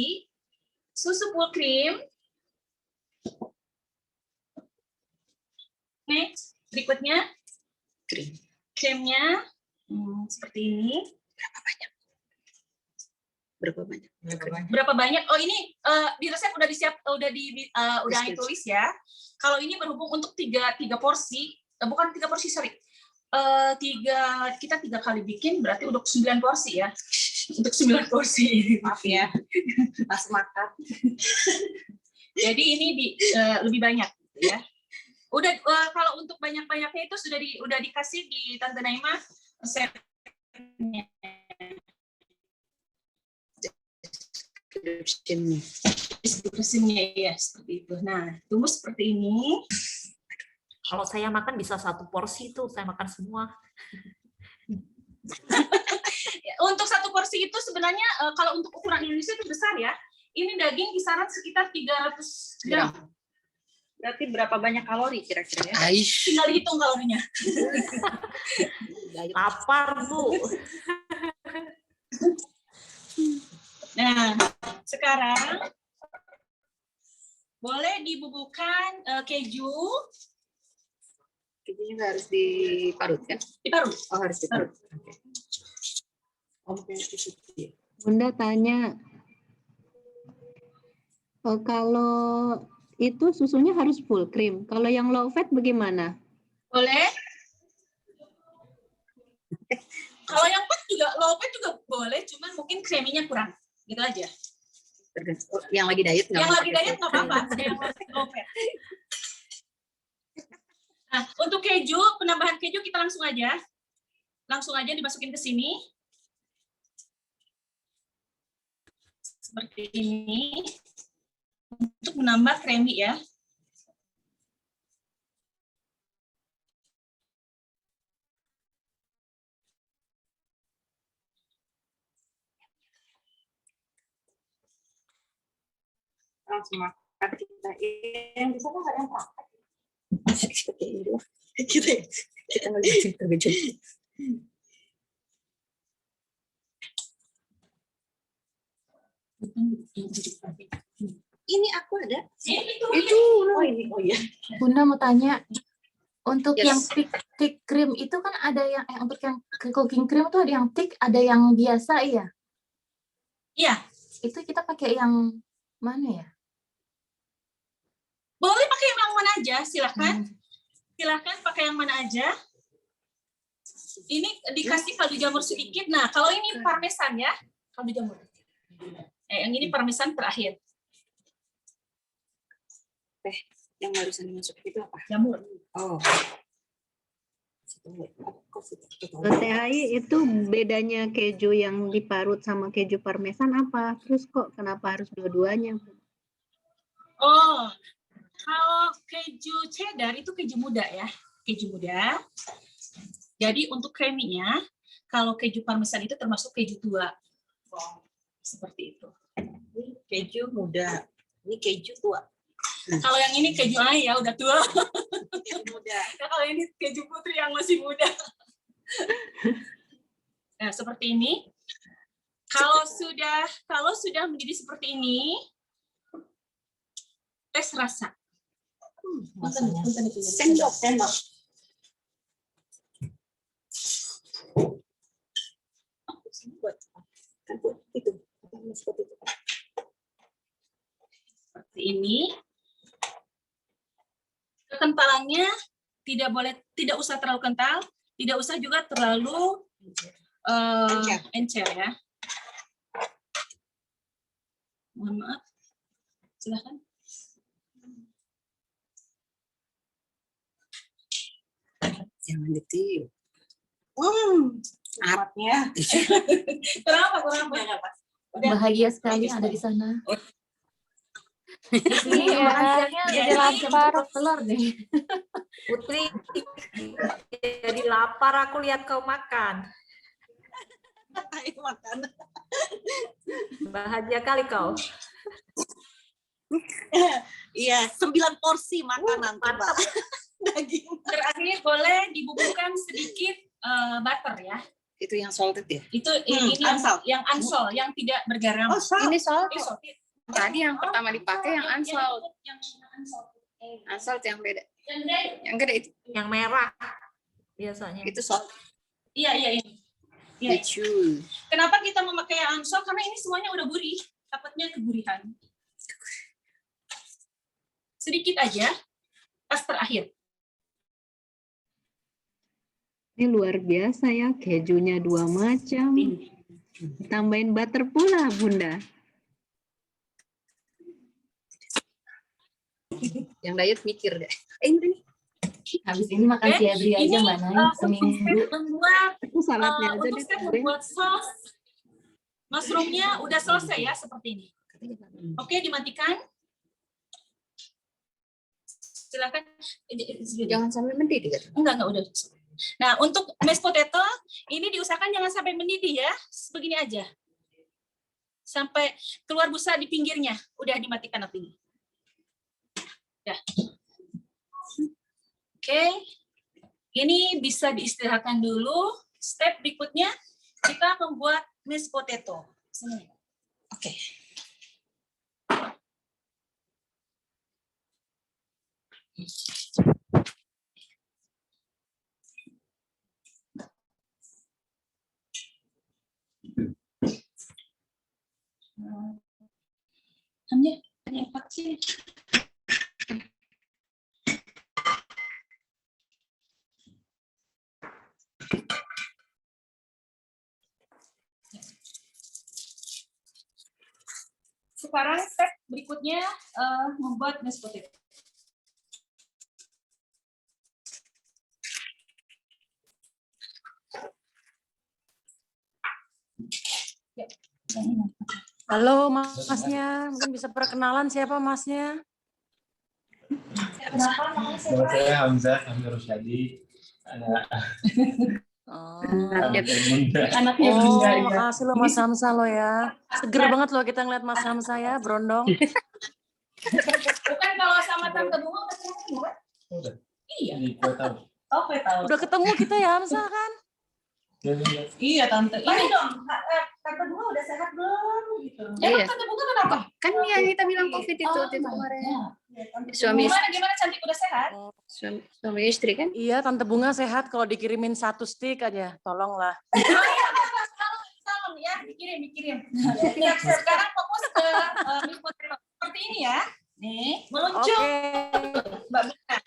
susu full cream. Next, berikutnya krimnya seperti ini. Berapa banyak? Oh ini di resep udah ditulis ya. Kalau ini berhubung untuk tiga porsi, bukan 3 porsi sorry. Kita 3 kali bikin berarti untuk 9 porsi ya. Untuk 9 porsi. Maaf ya. Pas makan. Jadi ini lebih banyak ya. Udah kalau untuk banyak-banyaknya itu udah dikasih di Tante Naima resepnya. Deskripsinya ya seperti itu. Nah, tunggu seperti ini. Kalau saya makan bisa 1 porsi itu, saya makan semua. Untuk 1 porsi itu sebenarnya kalau untuk ukuran Indonesia itu besar ya. Ini daging kisaran sekitar 300 gram. Berarti berapa banyak kalori kira-kira ya? Tinggal dihitung kalorinya. Lapar, Bu. Nah, sekarang boleh dibubuhkan keju. Kejunya nggak harus diparut kan? Diparut. Oh, harus diparut. Bunda tanya, Oh, kalau itu susunya harus full cream. Kalau yang low fat bagaimana? Boleh. Kalau yang fat juga, low fat juga boleh, cuman mungkin creamy-nya kurang. Gitu aja. Yang lagi diet nggak? Yang lagi diet nggak apa-apa. Yang low fat. Nah, untuk keju, penambahan keju kita langsung aja dimasukin ke sini. Seperti ini. Untuk menambah creamy ya. Langsung makan kita. Yang bisa kan ada yang praktek. Seperti ini dulu. Kita ngeliatin terkejut. Ini aku ada. Itu. Oh ini. Oh iya. Bunda mau tanya, untuk Yes. yang thick cream itu kan ada yang untuk yang cooking cream itu ada yang thick, ada yang biasa ya? Iya. Itu kita pakai yang mana ya? Boleh pakai yang mana aja, silakan. Silakan pakai yang mana aja. Ini dikasih kaldu jamur sedikit. Nah, kalau ini parmesan ya, kaldu jamur. Yang ini parmesan terakhir. Yang barusan dimasukin itu apa? Jamur. Oh. THI itu bedanya keju yang diparut sama keju parmesan apa? Terus kok kenapa harus dua-duanya? Oh, kalau keju cheddar itu keju muda ya, keju muda. Jadi untuk creamy-nya, kalau keju parmesan itu termasuk keju tua. Seperti itu. Ini keju muda, ini keju tua. Kalau yang ini keju ayah udah tua. Keju muda. Nah, kalau ini keju putri yang masih muda. Nah, seperti ini. Kalau sudah menjadi seperti ini, tes rasa. Sendok. Seperti ini. Kekentalannya tidak usah terlalu kental, tidak usah juga terlalu encer ya. Mohon maaf. Silakan. Jangan ditiup. Apanya? Kenapa? Bahagia sekali ada di sana. Iya, jadi lapar. Telur deh. Putri, jadi lapar aku lihat kau makan. Ayo makan. Bahagia kali kau. Iya, 9 porsi makanan Mantap. daging. Terakhir boleh dibubuhkan sedikit butter ya. Itu yang salted ya? Itu ini yang unsalt, yang tidak bergaram. Oh, salt. Ini salt. Salted. Tadi yang pertama dipakai yang unsalt. Yang unsalt. Unsalt yang beda. Yang gede itu. Yang merah biasanya. Itu salt. Iya. Keju. Kenapa kita memakai yang unsalt? Karena ini semuanya udah gurih. Takutnya kegurihan. Sedikit aja. Pas terakhir. Ini luar biasa ya, kejunya 2 macam. Tambahin butter pula, Bunda. Yang diet mikir deh. Ini Habis ini makan siabri aja Mbak Nay, seminggu. Untuk step membuat saus mushroomnya udah selesai ya, seperti ini. Oke, dimatikan. Silakan. Jangan sampai mendidih. Enggak, udah. Nah, untuk mashed potato, ini diusahakan jangan sampai mendidih ya. Begini aja. Sampai keluar busa di pinggirnya. Udah dimatikan apinya. Ya. Oke. Ini bisa diistirahatkan dulu. Step berikutnya, kita membuat mashed potato. Oke. vaksin. Sekarang step berikutnya membuat mashed potato. Halo masnya, mungkin bisa perkenalan siapa masnya? Nama saya Hamzah Rosyadi. Anaknya Bunda. Makasih lo Mas Hamzah lo ya. Seger banget lo kita ngeliat Mas Hamzah ya, berondong. Bukan kalau sama Tante Bunga udah ketemu kan? Udah. Iya. Oh, Udah ketemu kita ya Hamzah kan? Iya Tante. Ini dong, Tante Bunga udah sehat belum? Gitu. Emang Tante Bunga kenapa? Kan yang kita bilang COVID itu kemarin. Suami gimana cantik udah sehat? Suami istri kan? Iya, Tante Bunga sehat kalau dikirimin 1 stick aja, tolonglah. Salam ya, dikirim. Siap, sekarang fokus ke seperti ini ya. Nih, meluncur. Mbak Bunga.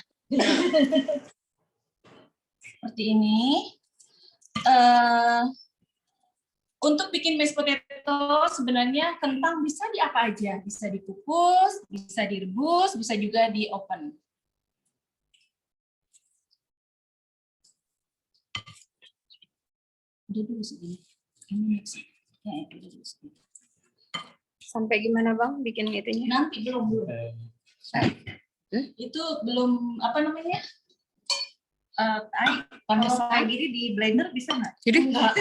Seperti ini. Untuk bikin mashed potato sebenarnya kentang bisa di apa aja, bisa dikukus, bisa direbus, bisa juga di oven. Udah dulu segini. Sampai gimana Bang bikin itunya? Nanti belum. Itu belum apa namanya? Kalau kayak gini di blender bisa nggak? Jadi enggak.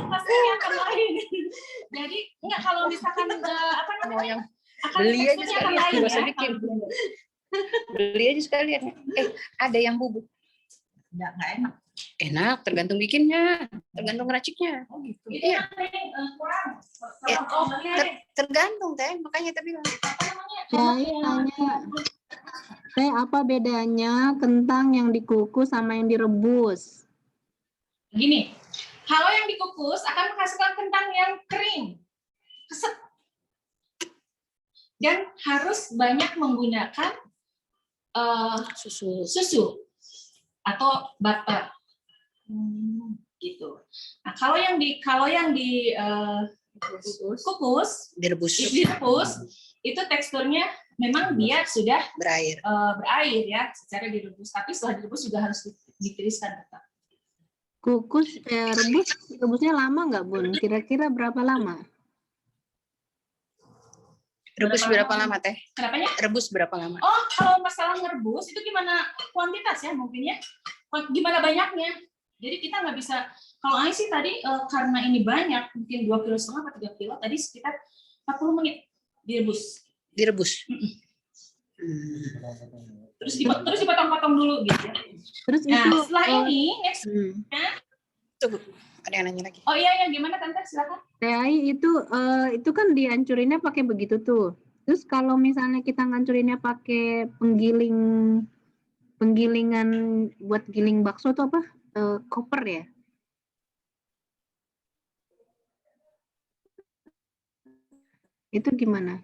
Hasilnya akan lain. Jadi enggak kalau misalkan apa namanya? Beli aja sekalian, nggak usah bikin. Beli aja sekalian. Ada yang bubuk. Enggak enak. Enak, tergantung bikinnya, tergantung ngeraciknya. Oh gitu. Iya. Kurang. Tergantung teh, makanya tadi bilang. Saya tanya, teh apa bedanya kentang yang dikukus sama yang direbus? Gini, kalau yang dikukus akan menghasilkan kentang yang kering, keset, dan harus banyak menggunakan susu atau butter, gitu. Nah, kalau yang kukus, direbus, itu teksturnya memang dia sudah berair ya, secara direbus. Tapi setelah direbus juga harus ditiriskan tetap. Kukus, rebusnya lama nggak Bun? Kira-kira berapa lama? Rebus berapa lama teh? Kenapanya? Rebus berapa lama? Oh, kalau masalah ngerebus itu gimana kuantitas ya mungkin ya? Gimana banyaknya? Jadi kita nggak bisa, kalau Ai sih tadi karena ini banyak, mungkin 2,5 kilo atau 3 kilo, tadi sekitar 40 menit direbus. Terus dipotong-potong dulu gitu ya. Terus nah, itu setelah ini next Tuh, ada yang nanya lagi. Oh iya gimana Tante, silakan. Ai itu kan dihancurinnya pakai begitu tuh. Terus kalau misalnya kita ngancurinnya pakai penggilingan buat giling bakso itu apa? Koper ya? Itu gimana?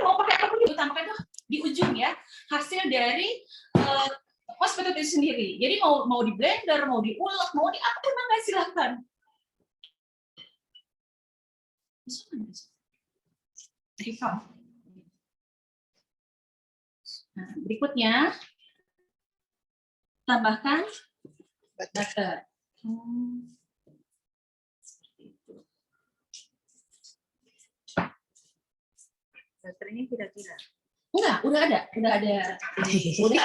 Mau pakai apa dulu? Tampaknya tuh di ujung ya, hasil dari mashed potato itu sendiri. Jadi mau di blender, mau diulek, mau di apa pun nggak silakan. Nah, berikutnya tambahkan butter. Butternya kira-kira. Enggak, udah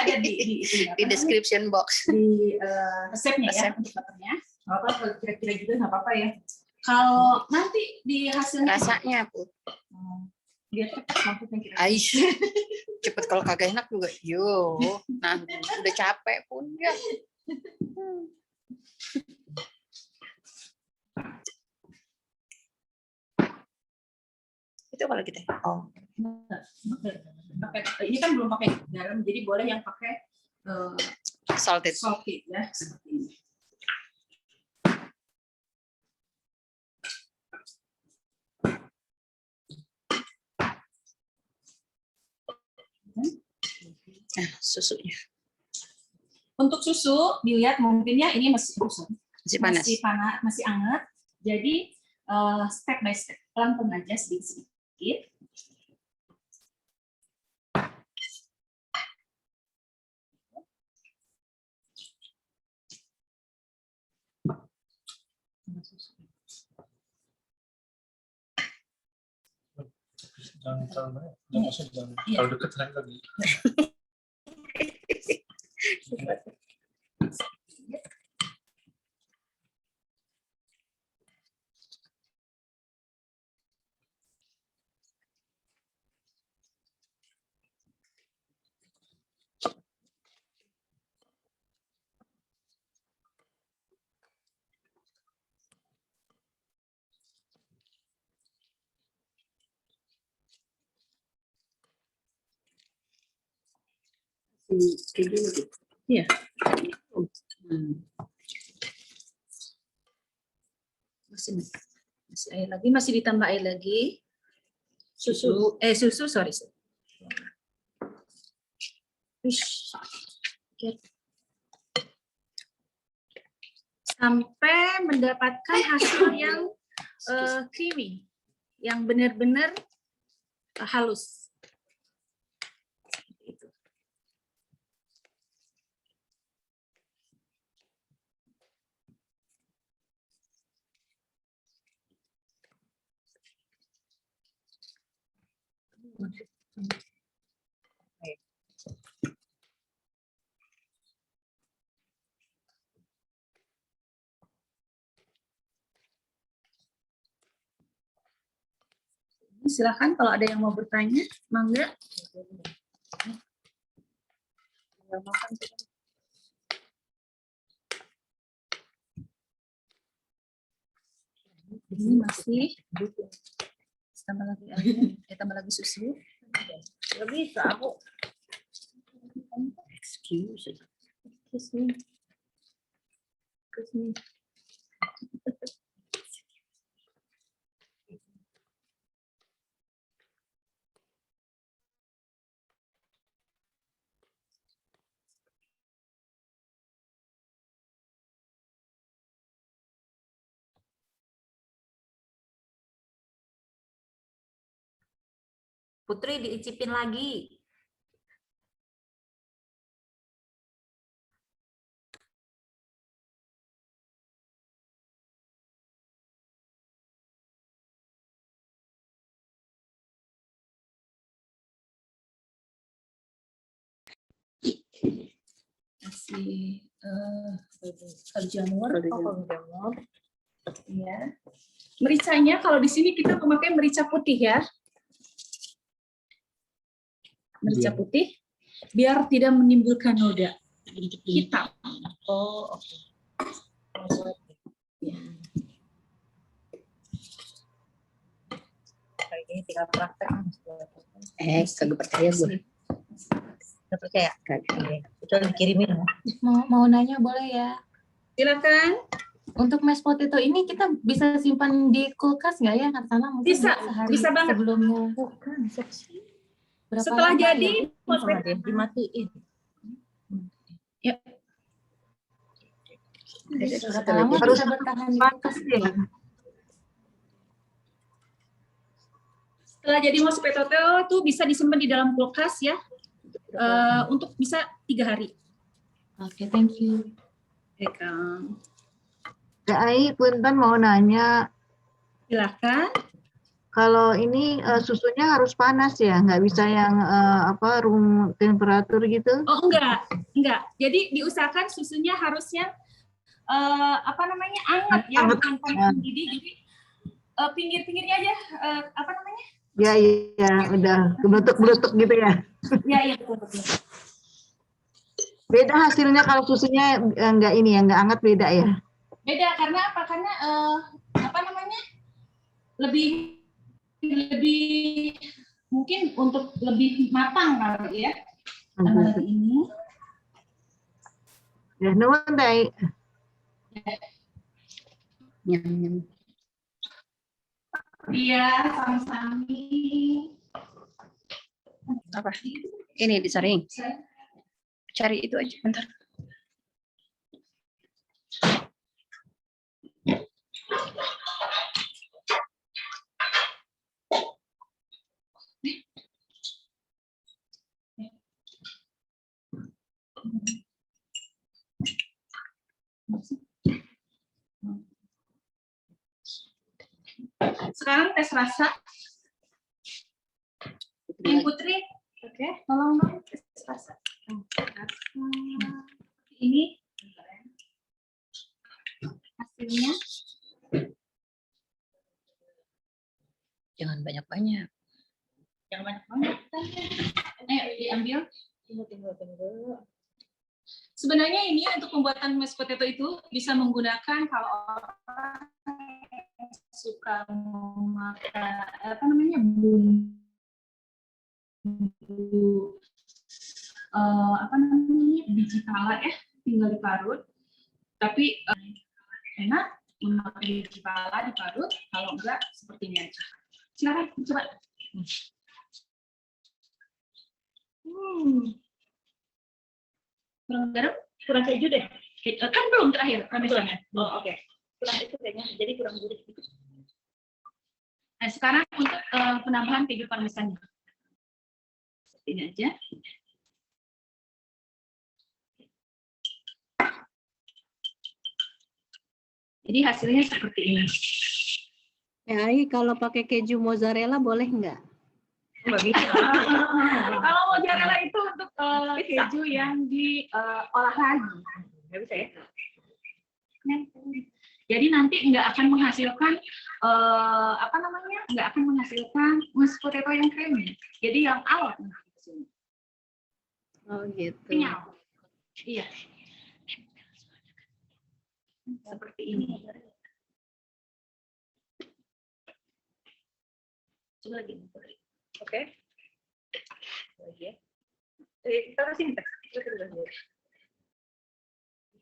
ada di description box. Di resepnya ya, untuk butternya. Nggak apa-apa, kira-kira juga nggak apa-apa ya. Kalau nanti di hasilnya rasanya Put. Dia cepat maksudnya kira-kira. Aish, cepet kalau kagak enak juga. Yo, nah udah capek pun ya. Itu kalau kita. Oh. Ini kan belum pakai garam, jadi boleh yang pakai salted ya, seperti ini. Nah, susunya. Untuk susu dilihat mungkinnya ini masih panas. Masih hangat. Jadi step by step, pelan-pelan aja sedikit. Jangan kalau dekat lagi. Iya. Masih air lagi, masih ditambah air lagi. Susu, sorry. Sampai mendapatkan hasil yang creamy, yang benar-benar halus. Silakan kalau ada yang mau bertanya, mangga. Ini masih tambah lagi air, tambah lagi susu. Lebih ke aku. Excuse me. Putri diicipin lagi. Kasih kaldu jamur. Ya. Mericanya kalau di sini kita memakai merica putih ya. Merica putih biar tidak menimbulkan noda hitam. Oh, oke. Kayak gini tinggal praktek. Kagak percaya gue. Nggak percaya? Coba dikirimin. Mau nanya boleh ya? Silakan. Untuk mashed potato ini kita bisa simpan di kulkas nggak ya? Karena mungkin bisa banget sebelumnya. Berapa setelah lama jadi ya? Dimatiin. Ya. Berapa lama bisa bertahan di kulkas ya? Setelah jadi mashed potato itu bisa disimpan di dalam kulkas ya. Untuk bisa 3 hari. Oke, thank you. Kak Ai, punten mau nanya. Silakan. Kalau ini susunya harus panas ya, nggak bisa yang room temperatur gitu? Oh enggak. Jadi diusahakan susunya harusnya hangat ya, bukan panas mendidih. Jadi pinggir-pinggirnya aja Ya, udah beletuk-beletuk gitu ya. Iya, betul. Beda hasilnya kalau susunya nggak hangat, beda ya? Beda karena apa? Karena lebih mungkin untuk lebih matang kali ya. Tambah lagi ini. Ya, nuwun Dai. Iya, sama-sama. Apa? Ini disaring. Cari itu aja, bentar. Sekarang tes rasa. Yang Putri, oke, tolong dong tes rasa. Ini hasilnya. Jangan banyak-banyak. Jangan banyak-banyak. Ayo diambil. Tunggu. Sebenarnya ini untuk pembuatan mashed potato itu bisa menggunakan kalau orang suka memakai apa namanya bumbu apa namanya biji pala ya, tinggal diparut. Tapi enak memakai biji pala diparut, kalau enggak seperti ini aja. Silakan coba. Kurang garam, kurang keju deh. Kan belum terakhir parmesannya. Oh, oke. Kurang itu kayaknya, jadi kurang gurih. Nah, sekarang untuk penambahan keju parmesannya. Seperti ini aja. Jadi hasilnya seperti ini. Ya, kalau pakai keju mozzarella boleh nggak? Nggak bisa. Kalau mozzarella itu untuk keju yang diolah lagi. Nggak bisa ya? Jadi nanti nggak akan menghasilkan apa namanya? Nggak akan menghasilkan mashed potato yang creamy. Jadi yang alot. Oh gitu. Kenyal. Iya. Seperti ini. Coba lagi. Oke. Lagi ya. Kita kasih minta. Gitu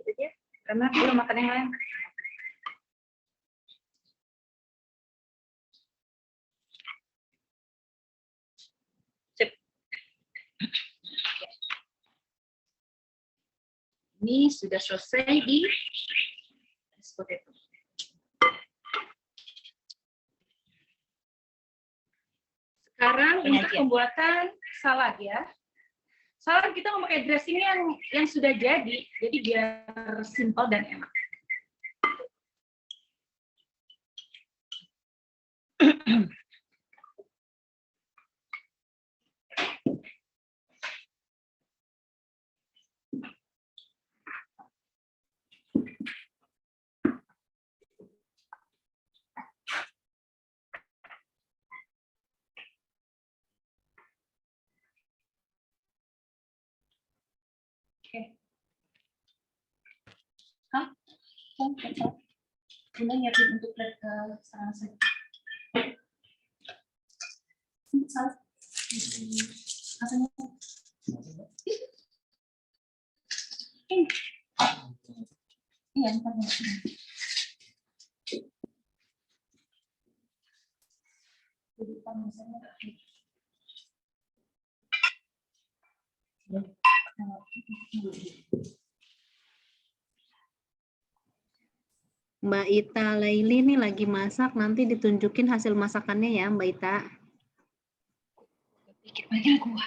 aja. Karena belum makan yang lain. Sip. Ini sudah selesai di mashed potato. Sekarang untuk pembuatan salad ya. Salad kita memakai dressing yang sudah jadi biar simpel dan enak. Hah? Bunda nyiapin untuk sekarang saja. Salah. Rasanya. Iya, ntar. Jadi misalnya Mbak Ita Laili nih lagi masak, nanti ditunjukin hasil masakannya ya Mbak Ita. Pikir panggil gua.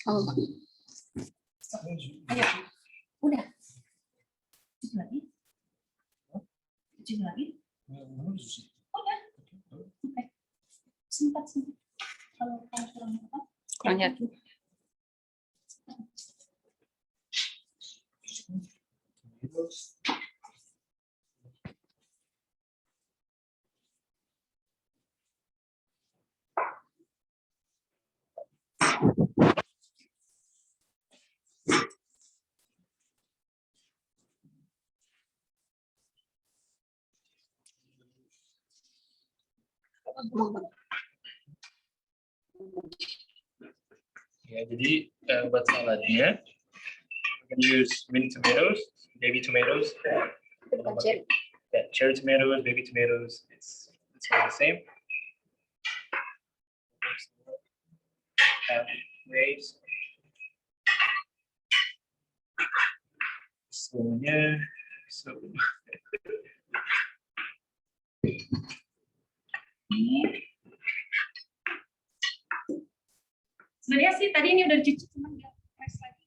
Oh. Ayo, udah. Cuci lagi. Cuci lagi. Udah. Oke. Sempat. Kalau kurang apa? Kurang yakin. Ya, jadi buat saladnya, we can use mini tomatoes, baby tomatoes, cherry tomatoes, baby tomatoes. It's all the same. Grapes. Semuanya, Sebenarnya sih tadi ini udah dicuci, cuma nggak press lagi.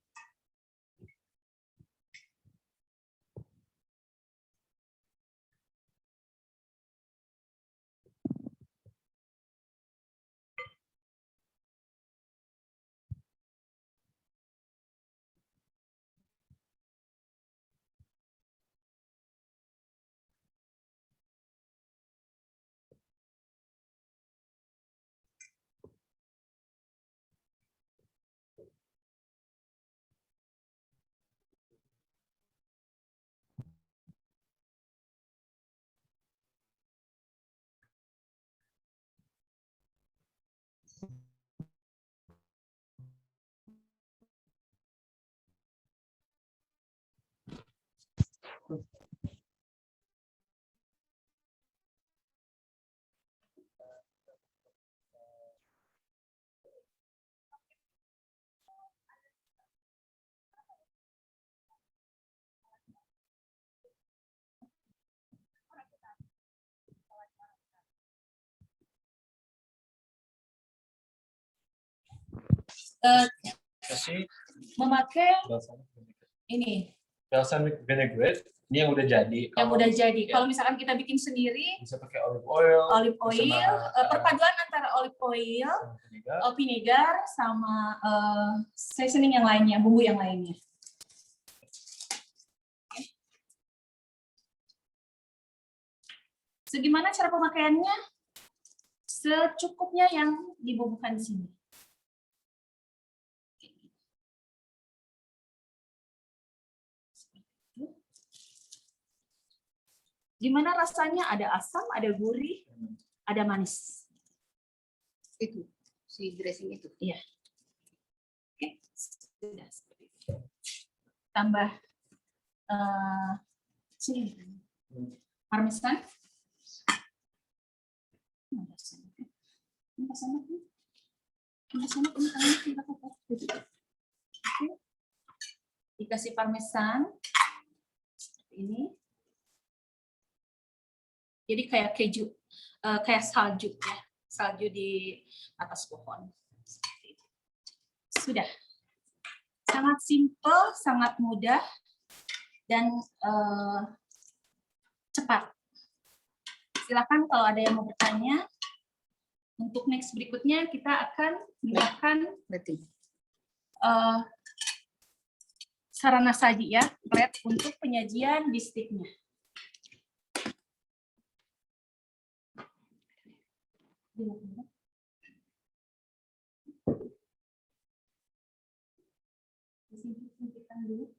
Memakai ini balsamic vinaigrette, ini yang udah jadi. Yang udah jadi. Ya. Kalau misalkan kita bikin sendiri, bisa pakai olive oil. Olive oil, perpaduan antara olive oil, vinegar, sama seasoning yang lainnya, bumbu yang lainnya. Segimana cara pemakaiannya? Secukupnya yang dibubuhkan di sini. Gimana rasanya? Ada asam, ada gurih, ada manis. Itu si dressing itu. Iya. Oke, sudah seperti itu. Tambah sini parmesan. Dikasih parmesan seperti ini. Jadi kayak keju, kayak salju ya, salju di atas pohon. Sudah, sangat simpel, sangat mudah, dan cepat. Silakan kalau ada yang mau bertanya. Untuk next berikutnya kita akan gunakan sarana saji ya, plate untuk penyajian bistiknya. Disingkirkan dulu.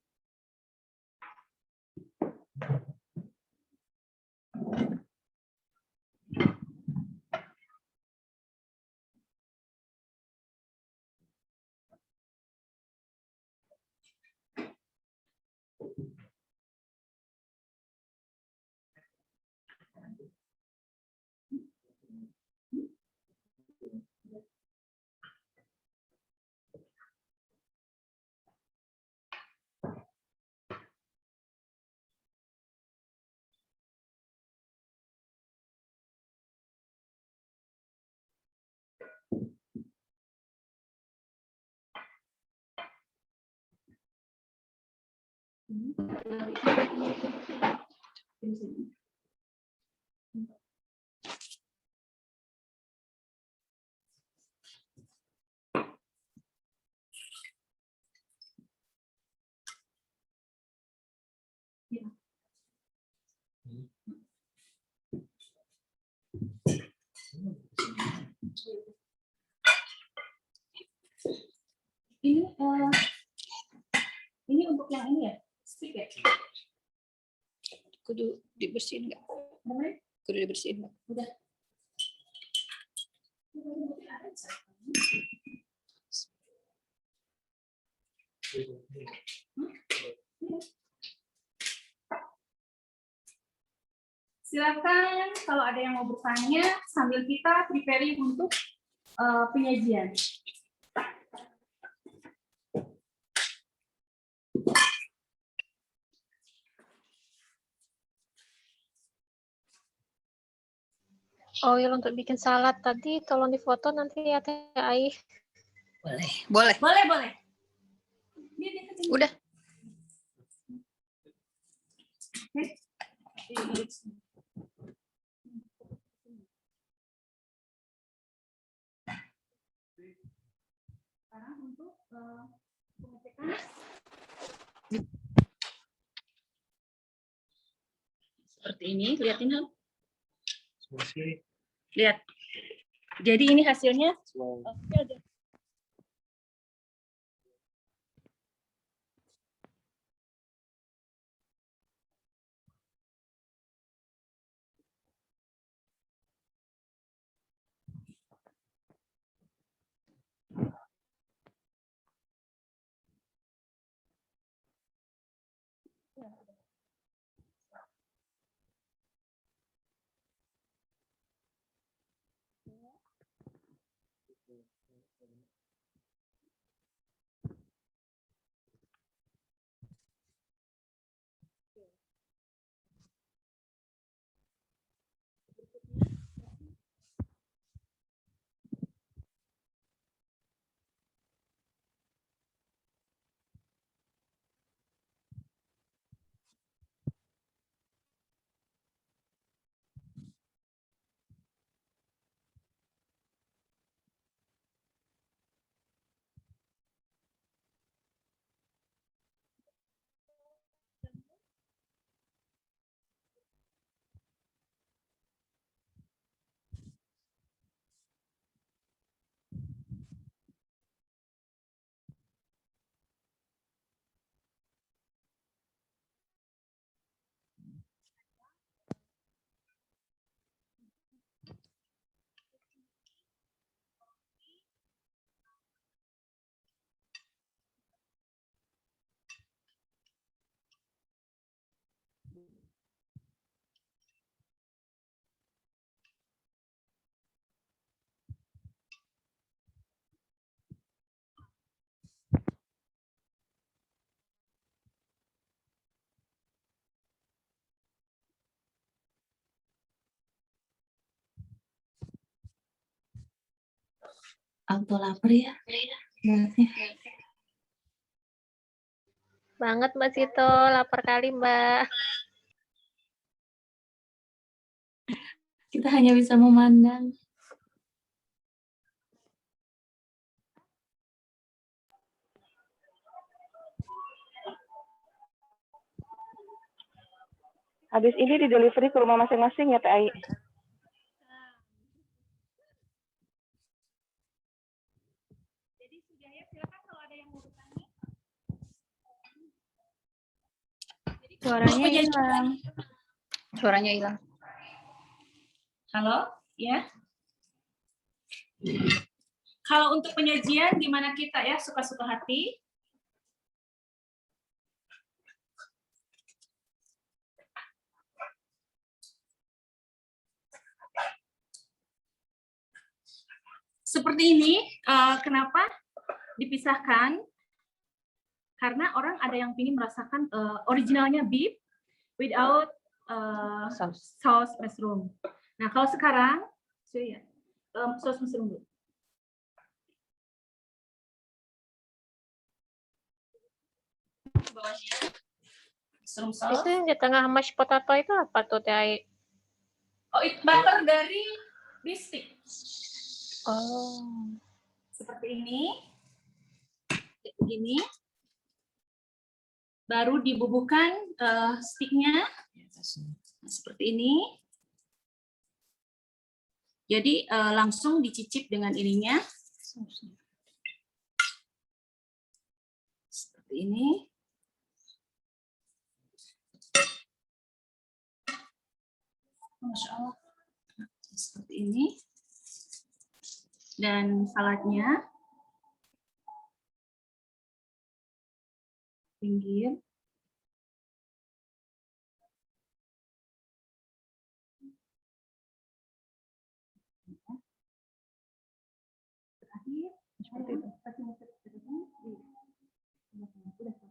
Ini untuk yang ini ya, stick ya. Kudu dibersihin nggak? Kudu dibersihin nggak? Udah. Silakan kalau ada yang mau bertanya sambil kita preparing untuk penyajian. Oil untuk bikin salad tadi tolong difoto nanti ya Teh Ai. Boleh. Udah. Sekarang untuk pengecekan. Seperti ini, lihatin Han. Lihat. Jadi ini hasilnya. Auto lapar ya. Banget Mbak Sito, lapar kali Mbak. Kita hanya bisa memandang. Habis ini di delivery ke rumah masing-masing ya Teh Ai. Suaranya hilang. Suaranya hilang. Halo, ya. Kalau untuk penyajian gimana kita ya, suka-suka hati. Seperti ini, kenapa dipisahkan? Karena orang ada yang ingin merasakan originalnya beef without sauce mushroom. Nah, kalau sekarang, sauce mushroom dulu. Mushroom sauce. Itu yang di tengah mashed potato itu apa tuh Teh Ai? Oh, itu butter dari beef stick. Oh. Seperti ini. Begini. Baru dibubuhkan sticknya. Nah, seperti ini. Jadi langsung dicicip dengan ininya. Seperti ini. Masya Allah. Seperti ini. dan saladnya. Pinggir. Terakhir, seperti itu. Kasih musik seperti ini. Udah selesai.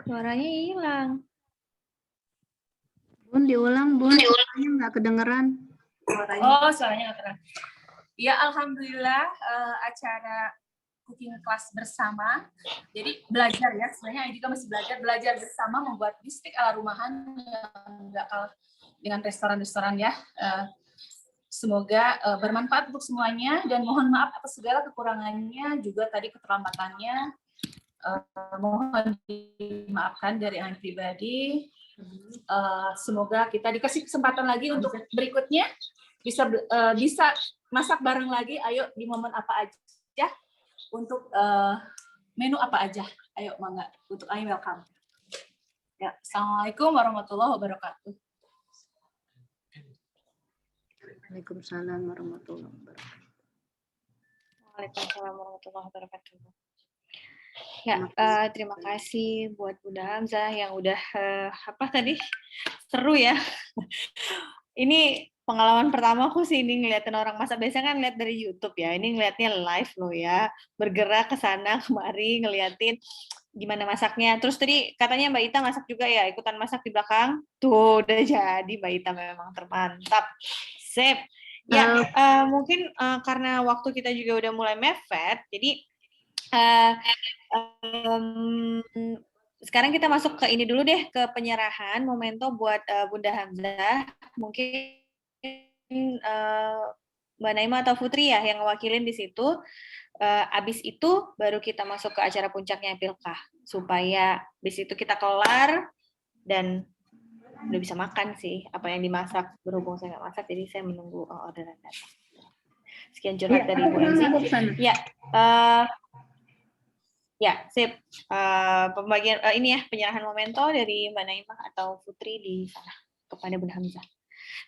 Suaranya hilang. Bun, diulang, Bun. Suaranya nggak kedengeran. Oh, suaranya nggak kedengeran. Ya, alhamdulillah acara cooking class bersama. Jadi belajar ya, sebenarnya juga masih belajar bersama membuat bistik ala rumahan yang nggak kalah dengan restoran-restoran ya. Semoga bermanfaat untuk semuanya dan mohon maaf atas segala kekurangannya, juga tadi keterlambatannya. Mohon dimaafkan dari Ani pribadi. Semoga kita dikasih kesempatan lagi untuk berikutnya bisa masak bareng lagi. Ayo di momen apa aja untuk menu apa aja. Ayo mangga untuk Ani welcome. Ya, assalamualaikum warahmatullahi wabarakatuh. Waalaikumsalam warahmatullahi wabarakatuh. Waalaikumsalam warahmatullahi wabarakatuh. Ya, terima kasih buat Bunda Hamzah yang udah seru ya. Ini pengalaman pertama aku sih ini ngeliatin orang masak. Biasanya kan ngeliat dari YouTube ya. Ini ngeliatnya live loh ya. Bergerak ke sana kemari ngeliatin gimana masaknya. Terus tadi katanya Mbak Ita masak juga ya, ikutan masak di belakang. Tuh udah jadi Mbak Ita memang termantap. Sip. Ya, mungkin karena waktu kita juga udah mulai mepet, jadi sekarang kita masuk ke ini dulu deh, ke penyerahan memento buat Bunda Hamzah. Mungkin Mbak Naima atau Putri ya yang ngewakilin di situ. Abis itu baru kita masuk ke acara puncaknya Pilkah, supaya abis itu kita kelar dan udah bisa makan sih apa yang dimasak. Berhubung saya nggak masak, jadi saya menunggu orderan datang. Sekian curhat dari Ibu Enzi. Ya, ya, sip. Pembagian ini ya, penyerahan memento dari Mbak Naimah atau Putri di sana kepada Bunda Hamzah.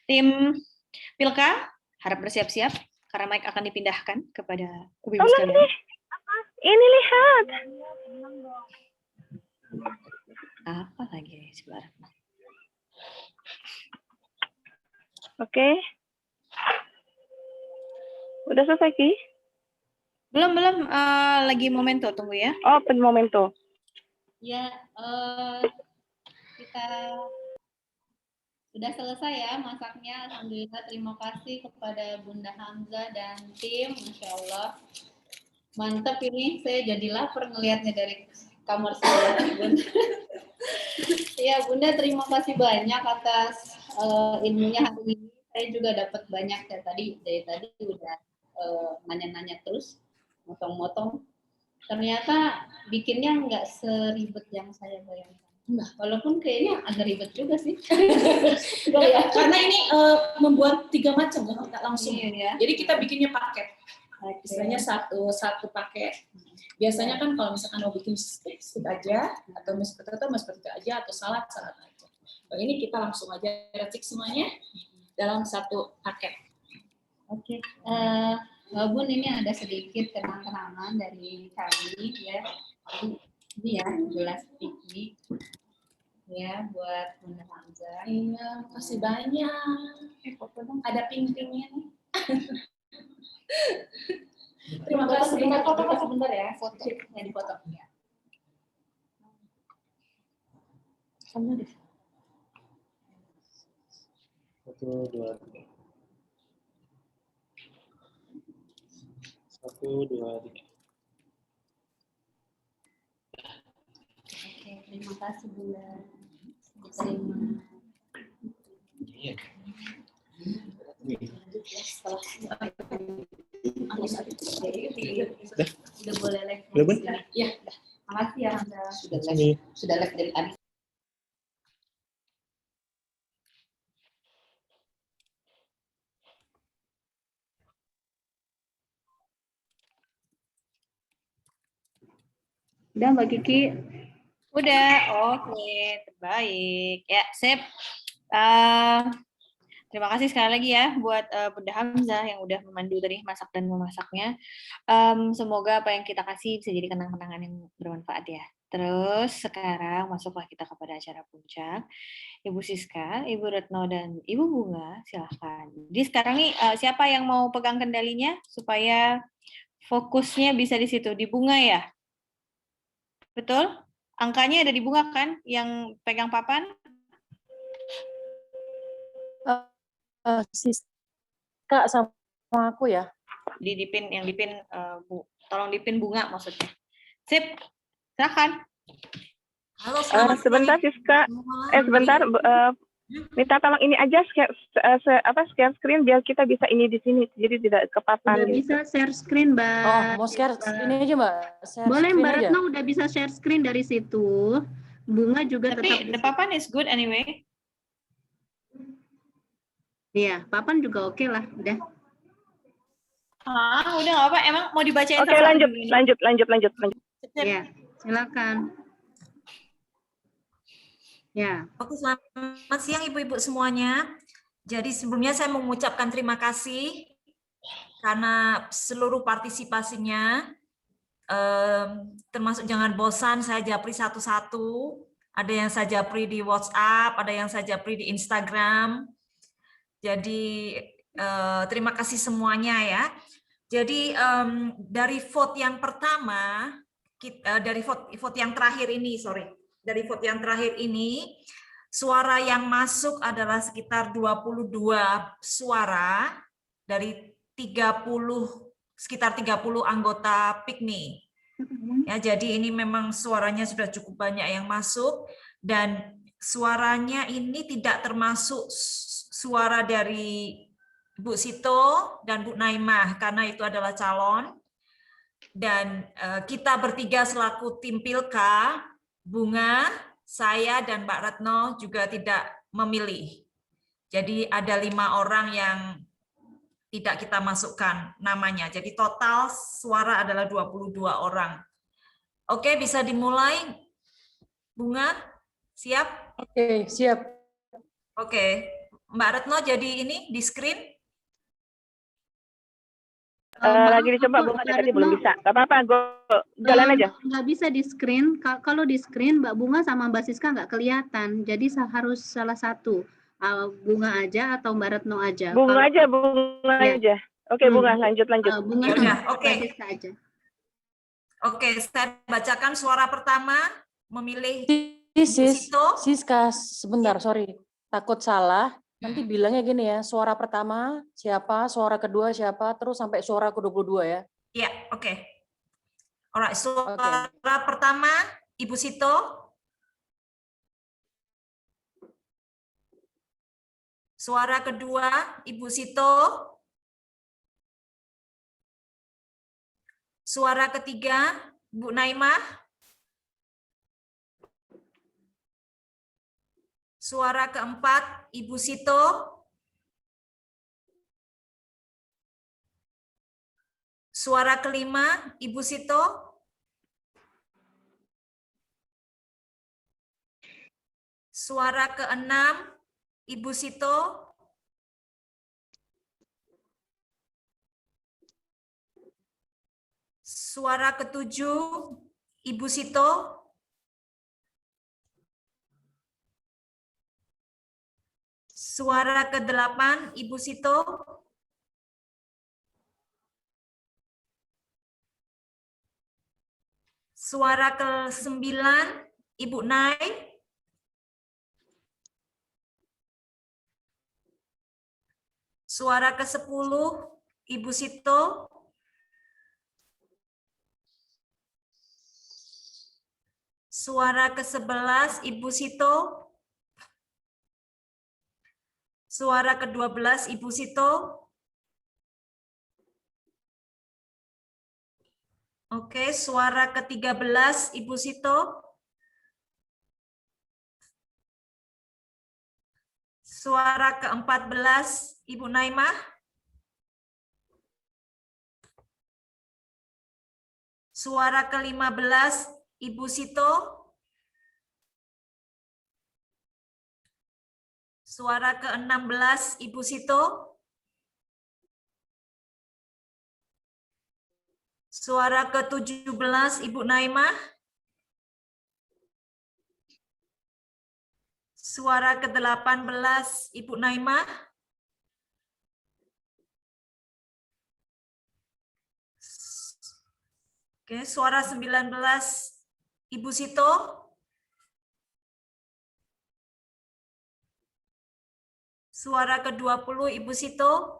Tim Pilka harap bersiap-siap karena mic akan dipindahkan kepada ibu-ibu sekalian. Ini lihat. Apa lagi sebenarnya? Oke. Udah selesai, Ki? Belum, lagi momento, tunggu ya. Oh, momento. Ya, kita sudah selesai ya masaknya. Alhamdulillah, terima kasih kepada Bunda Hamzah dan tim. Masya Allah. Mantap ini, saya jadi lapar ngelihatnya dari kamar saya. Bunda. Ya, Bunda terima kasih banyak atas ilmunya hari ini. saya juga dapat banyak ya dari tadi udah nanya-nanya terus, motong-motong. Ternyata bikinnya nggak seribet yang saya bayangkan. Walaupun kayaknya agak ribet juga sih. Karena ini membuat 3 macam ya, kita langsung. Iya. Jadi kita bikinnya paket. Istilahnya satu paket. Biasanya kan kalau misalkan mau bikin steak aja, atau mashed potato aja, atau salad aja. Kalau ini kita langsung aja racik semuanya dalam satu paket. Oke. Mbak Bun, ini ada sedikit kenang-kenangan dari kami ya. Ini ya, gelas piknik ya buat Bunda Hamzah. Iya, makasih banyak. Ada ping-pingnya nih. Terima kasih. Foto sebentar ya, foto yang dipoto. Ya. Sama deh. 1, 2, 3. 1, 2, 3. Oke, terima kasih Bunda. Terima. Iya. Udah boleh live. Udah, Bun? Iya. Makasih ya Hamzah. Sudah live dari tadi. Udah Mbak Kiki. Udah, oke, terbaik. Ya, sip. Terima kasih sekali lagi ya buat Bunda Hamzah yang udah memandu tadi masak dan memasaknya. Semoga apa yang kita kasih bisa jadi kenang-kenangan yang bermanfaat ya. Terus sekarang masuklah kita kepada acara puncak. Ibu Siska, Ibu Retno, dan Ibu Bunga, silahkan. Jadi sekarang nih siapa yang mau pegang kendalinya supaya fokusnya bisa di situ, di Bunga ya? Betul? Angkanya ada di Bunga kan yang pegang papan? Kak sama aku ya. Dipin Bu, tolong dipin Bunga maksudnya. Sip. Silakan. Halo, sebentar Siska. Sebentar minta tolong ini aja scan screen biar kita bisa ini di sini jadi tidak kepapan. Udah bisa share screen, Mbak. Oh, mau share ini aja, Mbak. Share boleh screen Mbak aja. Retno udah bisa share screen dari situ. Bunga juga Tapi tetap the papan is good anyway. Iya, papan juga oke lah, udah. Udah nggak apa, emang mau dibacain Oke, lanjut. Ya, silakan. Ya. Oke, selamat siang Ibu-Ibu semuanya. Jadi sebelumnya saya mengucapkan terima kasih karena seluruh partisipasinya, termasuk jangan bosan saya japri satu-satu. Ada yang saya japri di WhatsApp, ada yang saya japri di Instagram. Jadi terima kasih semuanya ya. Jadi dari vote yang pertama, dari vote yang terakhir ini, dari vote yang terakhir ini, suara yang masuk adalah sekitar 22 suara dari sekitar 30 anggota PIKMI. Ya, jadi ini memang suaranya sudah cukup banyak yang masuk dan suaranya ini tidak termasuk suara dari Bu Sito dan Bu Naimah karena itu adalah calon. Dan kita bertiga selaku tim Pilka, Bunga, saya dan Mbak Retno juga tidak memilih. Jadi ada 5 orang yang tidak kita masukkan namanya. Jadi total suara adalah 22 orang. Oke, bisa dimulai. Bunga, siap? Oke, siap. Oke, Mbak Retno jadi ini di screen. Lagi dicoba Bunga tadi belum bisa. Gak apa-apa, jalan aja. Nggak bisa di screen. Kalau di screen Mbak Bunga sama Mbak Siska nggak kelihatan. Jadi harus salah satu. Bunga aja atau Mbak Retno aja. Bunga aja. Oke, Bunga lanjut. Bunga sama Mbak Siska aja. Oke, saya bacakan suara pertama memilih Siska, sebentar, sorry. Takut salah. Nanti bilangnya gini ya, suara pertama siapa, suara kedua siapa, terus sampai suara ke-22 ya. Iya, oke. Alright, suara pertama Ibu Sito. Suara kedua, Ibu Sito. Suara ketiga, Bu Naimah. Suara keempat, Ibu Sito. Suara kelima, Ibu Sito. Suara keenam, Ibu Sito. Suara ketujuh, Ibu Sito. Suara kedelapan, Ibu Sito. Suara ke-9, Ibu Nai. Suara ke-10, Ibu Sito. Suara ke-11, Ibu Sito. Suara ke-12, Ibu Sito. Oke, suara ke-13, Ibu Sito. Suara ke-14, Ibu Naimah. Suara ke-15, Ibu Sito. Suara ke-16, Ibu Sito. Suara ke-17, Ibu Naimah. Suara ke-18, Ibu Naimah. Oke, suara 19, Ibu Sito. Suara ke-20, Ibu Sito.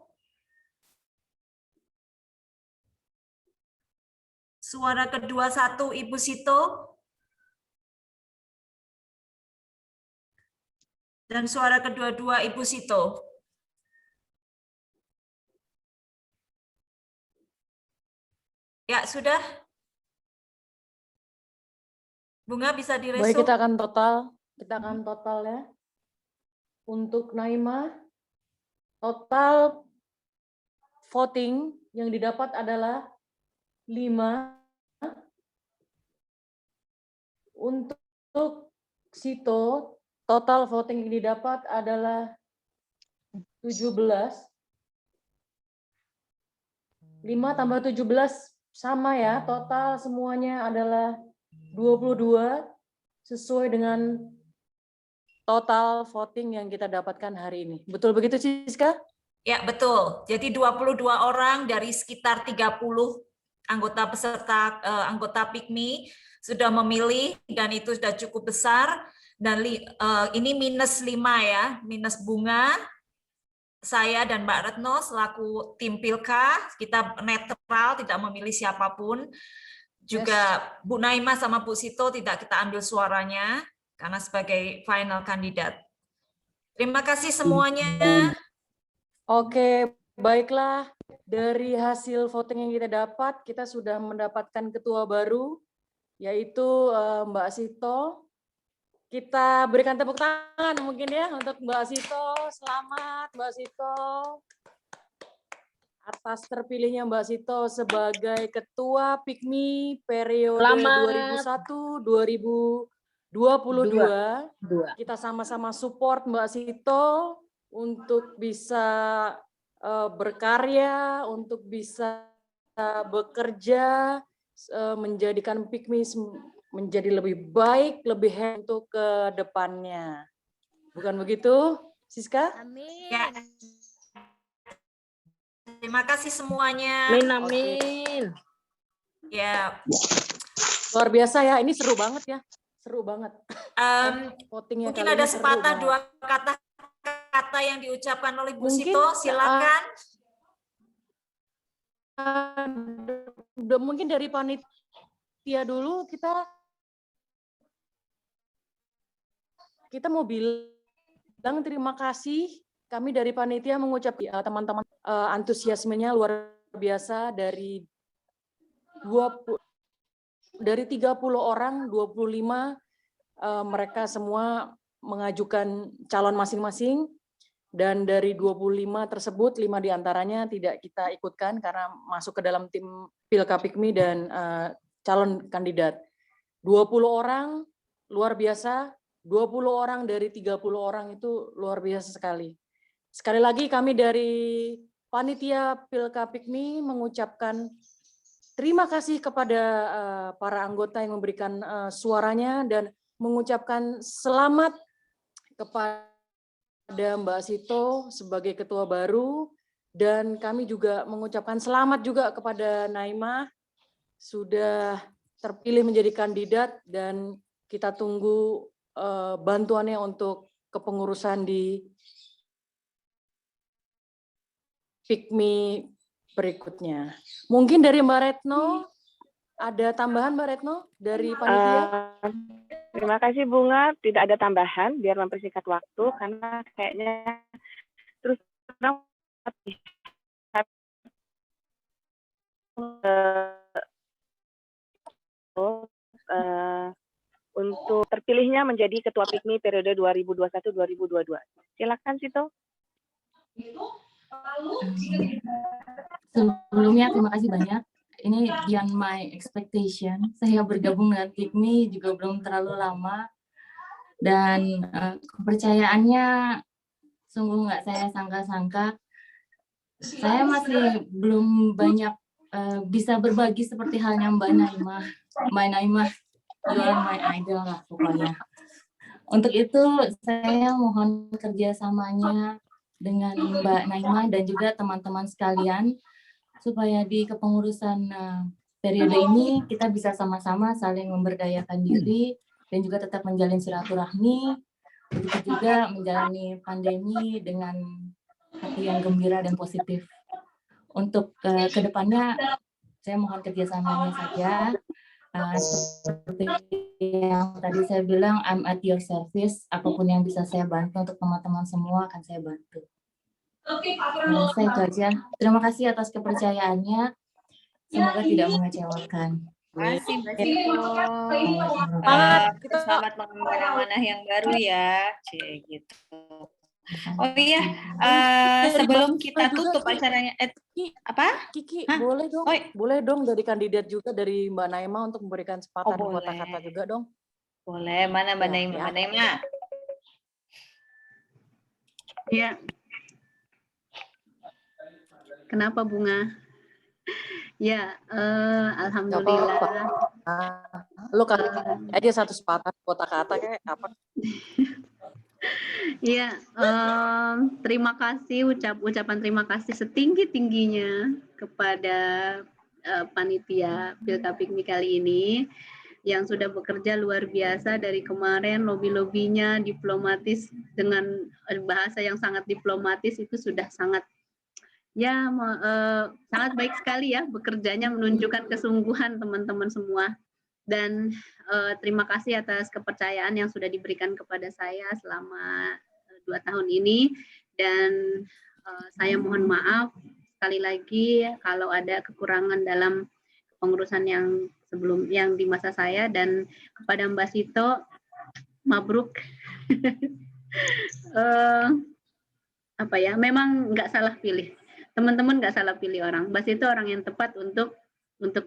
Suara ke-21, Ibu Sito. Dan suara ke-22, Ibu Sito. Ya, sudah. Bunga bisa diresum. Baik, kita akan total ya. Untuk Naimah, total voting yang didapat adalah 5. Untuk Sito, total voting yang didapat adalah 17. 5 tambah 17 sama ya, total semuanya adalah 22 sesuai dengan total voting yang kita dapatkan hari ini. Betul begitu, Siska? Ya, betul. Jadi 22 orang dari sekitar 30 anggota peserta anggota PIKMI sudah memilih dan itu sudah cukup besar. Dan ini minus 5 ya, minus Bunga, saya dan Mbak Retno selaku tim Pilka, kita netral, tidak memilih siapapun. Juga Bu Naimah sama Bu Sito tidak kita ambil suaranya karena sebagai final kandidat. Terima kasih semuanya. Oke, baiklah. Dari hasil voting yang kita dapat, kita sudah mendapatkan ketua baru, yaitu Mbak Sito. Kita berikan tepuk tangan mungkin ya untuk Mbak Sito. Selamat Mbak Sito. Atas terpilihnya Mbak Sito sebagai Ketua PIKMI periode 2001-2022. Kita sama-sama support Mbak Sito untuk bisa berkarya, untuk bisa bekerja, menjadikan PIKMI menjadi lebih baik, lebih hebat untuk ke depannya. Bukan begitu, Siska? Amin. Ya. Terima kasih semuanya. Amin, amin. Ya. Luar biasa ya, ini seru banget ya. Seru banget. Mungkin ada sepatah dua kata yang diucapkan oleh Bu Sito, silakan. Mungkin dari panitia dulu kita mau bilang terima kasih kami dari panitia mengucap teman-teman antusiasmenya luar biasa dari 30 orang, 25 mereka semua mengajukan calon masing-masing, dan dari 25 tersebut 5 diantaranya tidak kita ikutkan karena masuk ke dalam tim Pilkapikmi dan calon kandidat. 20 orang luar biasa, 20 orang dari 30 orang itu luar biasa sekali. Sekali lagi kami dari panitia Pilkapikmi mengucapkan terima kasih kepada para anggota yang memberikan suaranya dan mengucapkan selamat kepada Mbak Sito sebagai ketua baru, dan kami juga mengucapkan selamat juga kepada Naimah sudah terpilih menjadi kandidat, dan kita tunggu bantuannya untuk kepengurusan di Pikmi berikutnya. Mungkin dari Mbak Retno, ada tambahan Mbak Retno dari panitia? Terima kasih Bunga, tidak ada tambahan biar mempersingkat waktu karena kayaknya terus terang untuk terpilihnya menjadi Ketua Pikmi periode 2021-2022. Silakan Sito. Sebelumnya terima kasih banyak. Ini beyond my expectation. Saya bergabung dengan Pikmi juga belum terlalu lama, dan kepercayaannya sungguh nggak saya sangka-sangka. Saya masih belum banyak bisa berbagi seperti halnya Mbak Naimah. Mbak Naimah, you are my idol lah pokoknya. Untuk itu saya mohon kerjasamanya dengan Mbak Naimah dan juga teman-teman sekalian, supaya di kepengurusan periode ini kita bisa sama-sama saling memberdayakan diri dan juga tetap menjalin silaturahmi, begitu juga menjalani pandemi dengan hati yang gembira dan positif. Untuk kedepannya saya mohon kerjasamanya saja. Seperti yang tadi saya bilang, I'm at your service. Apapun yang bisa saya bantu untuk teman-teman semua akan saya bantu. Saya itu aja. Terima kasih atas kepercayaannya. Semoga tidak mengecewakan. Terima kasih Mbak Sito. Kita selamat mengemban amanah yang baru ya. Gitu. Oh iya, sebelum kita tutup acaranya, apa? Kiki, boleh dong dari kandidat juga dari Mbak Naimah untuk memberikan kesempatan kata-kata juga dong. Boleh, mana Mbak Naimah? Mbak Naimah. Ya. Kenapa Bunga? Ya, alhamdulillah. Lo kasih aja satu sepatah kata-kata kayak apa? Iya, terima kasih, ucapan terima kasih setinggi-tingginya kepada panitia Pilkapikmi kali ini yang sudah bekerja luar biasa dari kemarin, lobby-lobbynya diplomatis dengan bahasa yang sangat diplomatis, itu sudah sangat sangat baik sekali ya bekerjanya, menunjukkan kesungguhan teman-teman semua. Dan terima kasih atas kepercayaan yang sudah diberikan kepada saya selama 2 tahun ini, dan saya mohon maaf sekali lagi kalau ada kekurangan dalam pengurusan yang di masa saya. Dan kepada Mbak Sito, mabruk. Memang nggak salah pilih. Teman-teman nggak salah pilih orang. Mbak Sito orang yang tepat untuk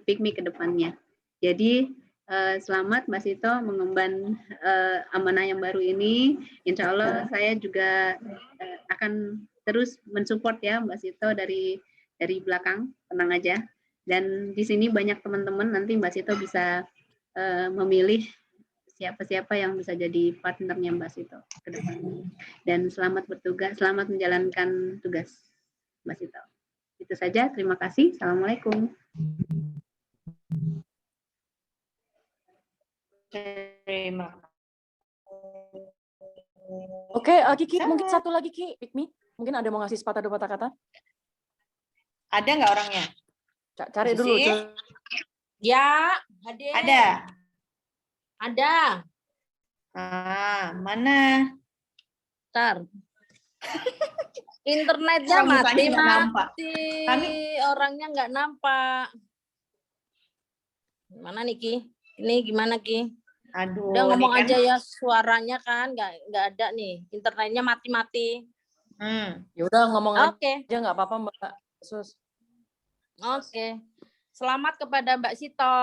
Pikmi ke depannya. Jadi selamat Mbak Sito mengemban amanah yang baru ini. Insya Allah saya juga akan terus mensupport ya Mbak Sito dari belakang, tenang aja. Dan di sini banyak teman-teman, nanti Mbak Sito bisa memilih siapa-siapa yang bisa jadi partnernya Mbak Sito ke depan. Dan selamat bertugas, selamat menjalankan tugas Mbak Sito. Itu saja, terima kasih. Assalamualaikum. Oke, Kiki, mungkin satu lagi Ki, Pikmi. Mungkin ada mau ngasih sepatah dua patah kata? Ada nggak orangnya? Cari dulu. Ya, ada. Ada. Mana? Ntar. Internetnya Orang mukanya nggak nampak. mati, orangnya nggak nampak. Gimana nih Ki? Ini gimana Ki? Aduh, Udah ngomong ini kan. aja ya, suaranya kan nggak ada nih, internetnya mati-mati. Ya udah ngomong Oke. aja nggak apa-apa Mbak Sus. Oke. Selamat kepada Mbak Sito.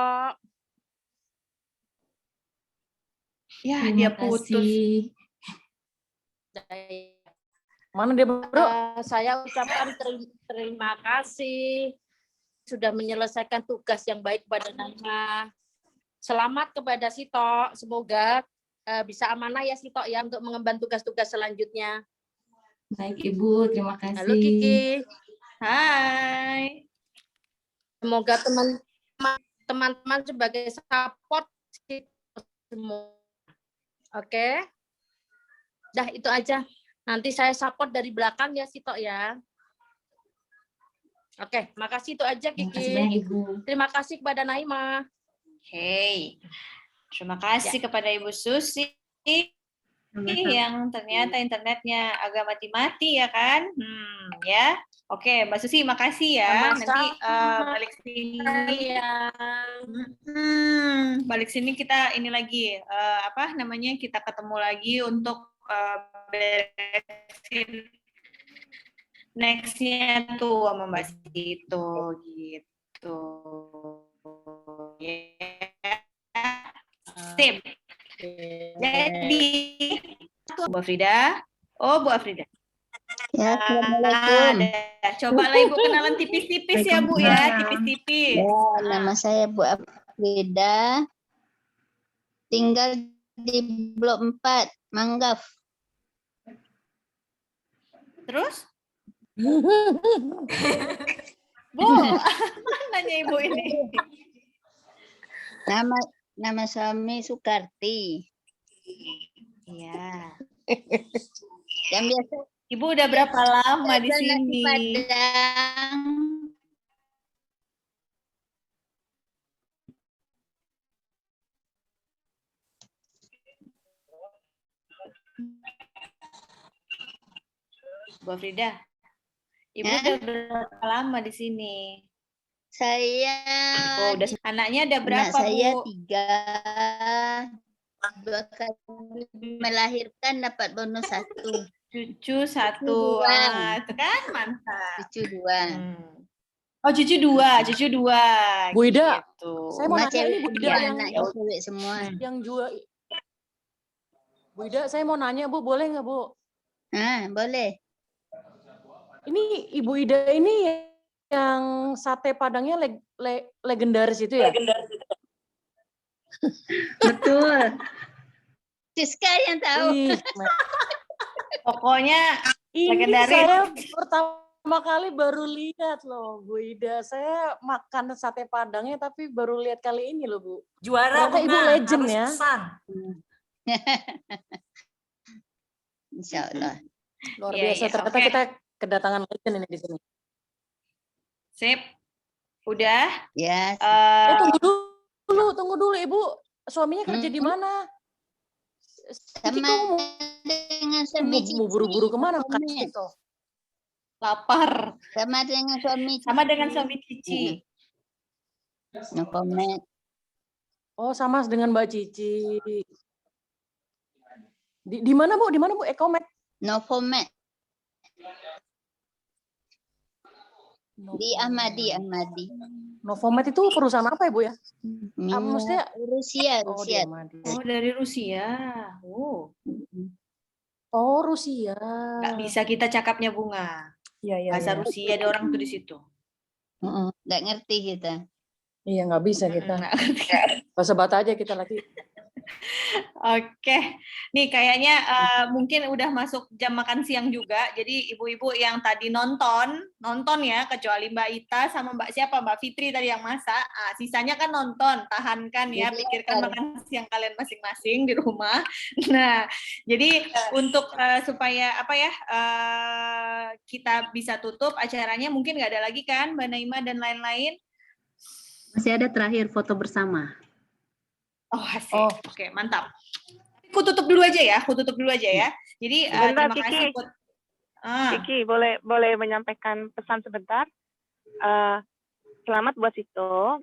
Ya, Terima dia putus. kasih. Mana dia, Bro? Saya ucapkan terima kasih sudah menyelesaikan tugas yang baik pada Naima. Selamat kepada Sito. Semoga bisa amanah ya Sito ya untuk mengemban tugas-tugas selanjutnya. Baik Ibu, terima kasih. Halo Kiki. Hai. Semoga teman-teman sebagai support semua. Oke. Dah itu aja. Nanti saya support dari belakang ya Sito ya. Oke, makasih itu aja Kiki. Terima kasih banyak Ibu. Terima kasih kepada Naima. Hey, terima kasih kepada Ibu Susi yang ternyata internetnya agak mati-mati ya kan? Ya. Oke, Mbak Susi makasih ya. Nanti balik sini ya. Balik sini kita ini lagi apa namanya? Kita ketemu lagi untuk beresin next-nya tuh sama Mbak Sito gitu. Sip. Jadi, Bu Afrida. Oh, Bu Afrida. Ya, Assalamualaikum. Cobalah Ibu kenalan tipis-tipis ya, Bu ya, tipis-tipis. Ya, nama saya Bu Afrida. Tinggal di Blok 4, Manggaf. Terus? Bu, mananya Ibu ini? Nama suami Sukarti. Iya. Yang biasa Ibu udah berapa lama di sini? Padang. Bu Frida, Ibu udah berapa lama di sini? Saya. Oh, udah. Anaknya ada berapa, Anak saya Bu? 3. 2 kali melahirkan dapat bonus 1. Cucu 1. Dua. Itu kan mantap. Cucu 2. Oh, cucu 2, cucu 2. Bu Ida, gitu. saya mau nanya ini Bu Ida yang cewek semua. Yang jual. Bu Ida, saya mau nanya Bu, boleh nggak Bu? Boleh. Ini Ibu Ida ini yang sate Padangnya legendaris itu ya? Betul. Siska yang tahu. Pokoknya ini legendaris. Saya pertama kali baru lihat loh Bu Ida. Saya makan sate Padangnya tapi baru lihat kali ini loh Bu. Juara ternyata Ibu legend ya. Insya Allah. Luar biasa. Ternyata kita kedatangan legend ini di sini. Sip. Udah? Ya. Tunggu dulu Ibu. Suaminya kerja di mana? Sama dengan suami Cici. Mau buru-buru kemana? Itu. Lapar. Sama dengan suami. Sama dengan suami Cici. No comment. Oh, sama dengan Mbak Cici. Di mana Bu? Di mana Bu? Ekomed. No format. Di Ahmadi. Novomed itu perusahaan apa ya Bu ya? Maksudnya Rusia. Oh, dari Rusia. Oh, Rusia. Nggak bisa kita cakapnya Bunga. Bahasa Rusia ada orang tuh di situ. Nggak ngerti kita. Iya, nggak bisa kita. Bahasa Bata aja kita lagi. Oke, nih kayaknya mungkin udah masuk jam makan siang juga. Jadi ibu-ibu yang tadi nonton ya, kecuali Mbak Ita sama Mbak siapa, Mbak Fitri tadi yang masak. Sisanya kan nonton, tahankan ya, pikirkan makan siang kalian masing-masing di rumah. Nah, jadi untuk supaya apa ya kita bisa tutup acaranya, mungkin nggak ada lagi kan, Mbak Naima dan lain-lain. Masih ada terakhir foto bersama. Oh, asik. Oke, mantap. Aku tutup dulu aja ya. Jadi terima kasih buat Kiki, boleh menyampaikan pesan sebentar. Selamat buat Sito,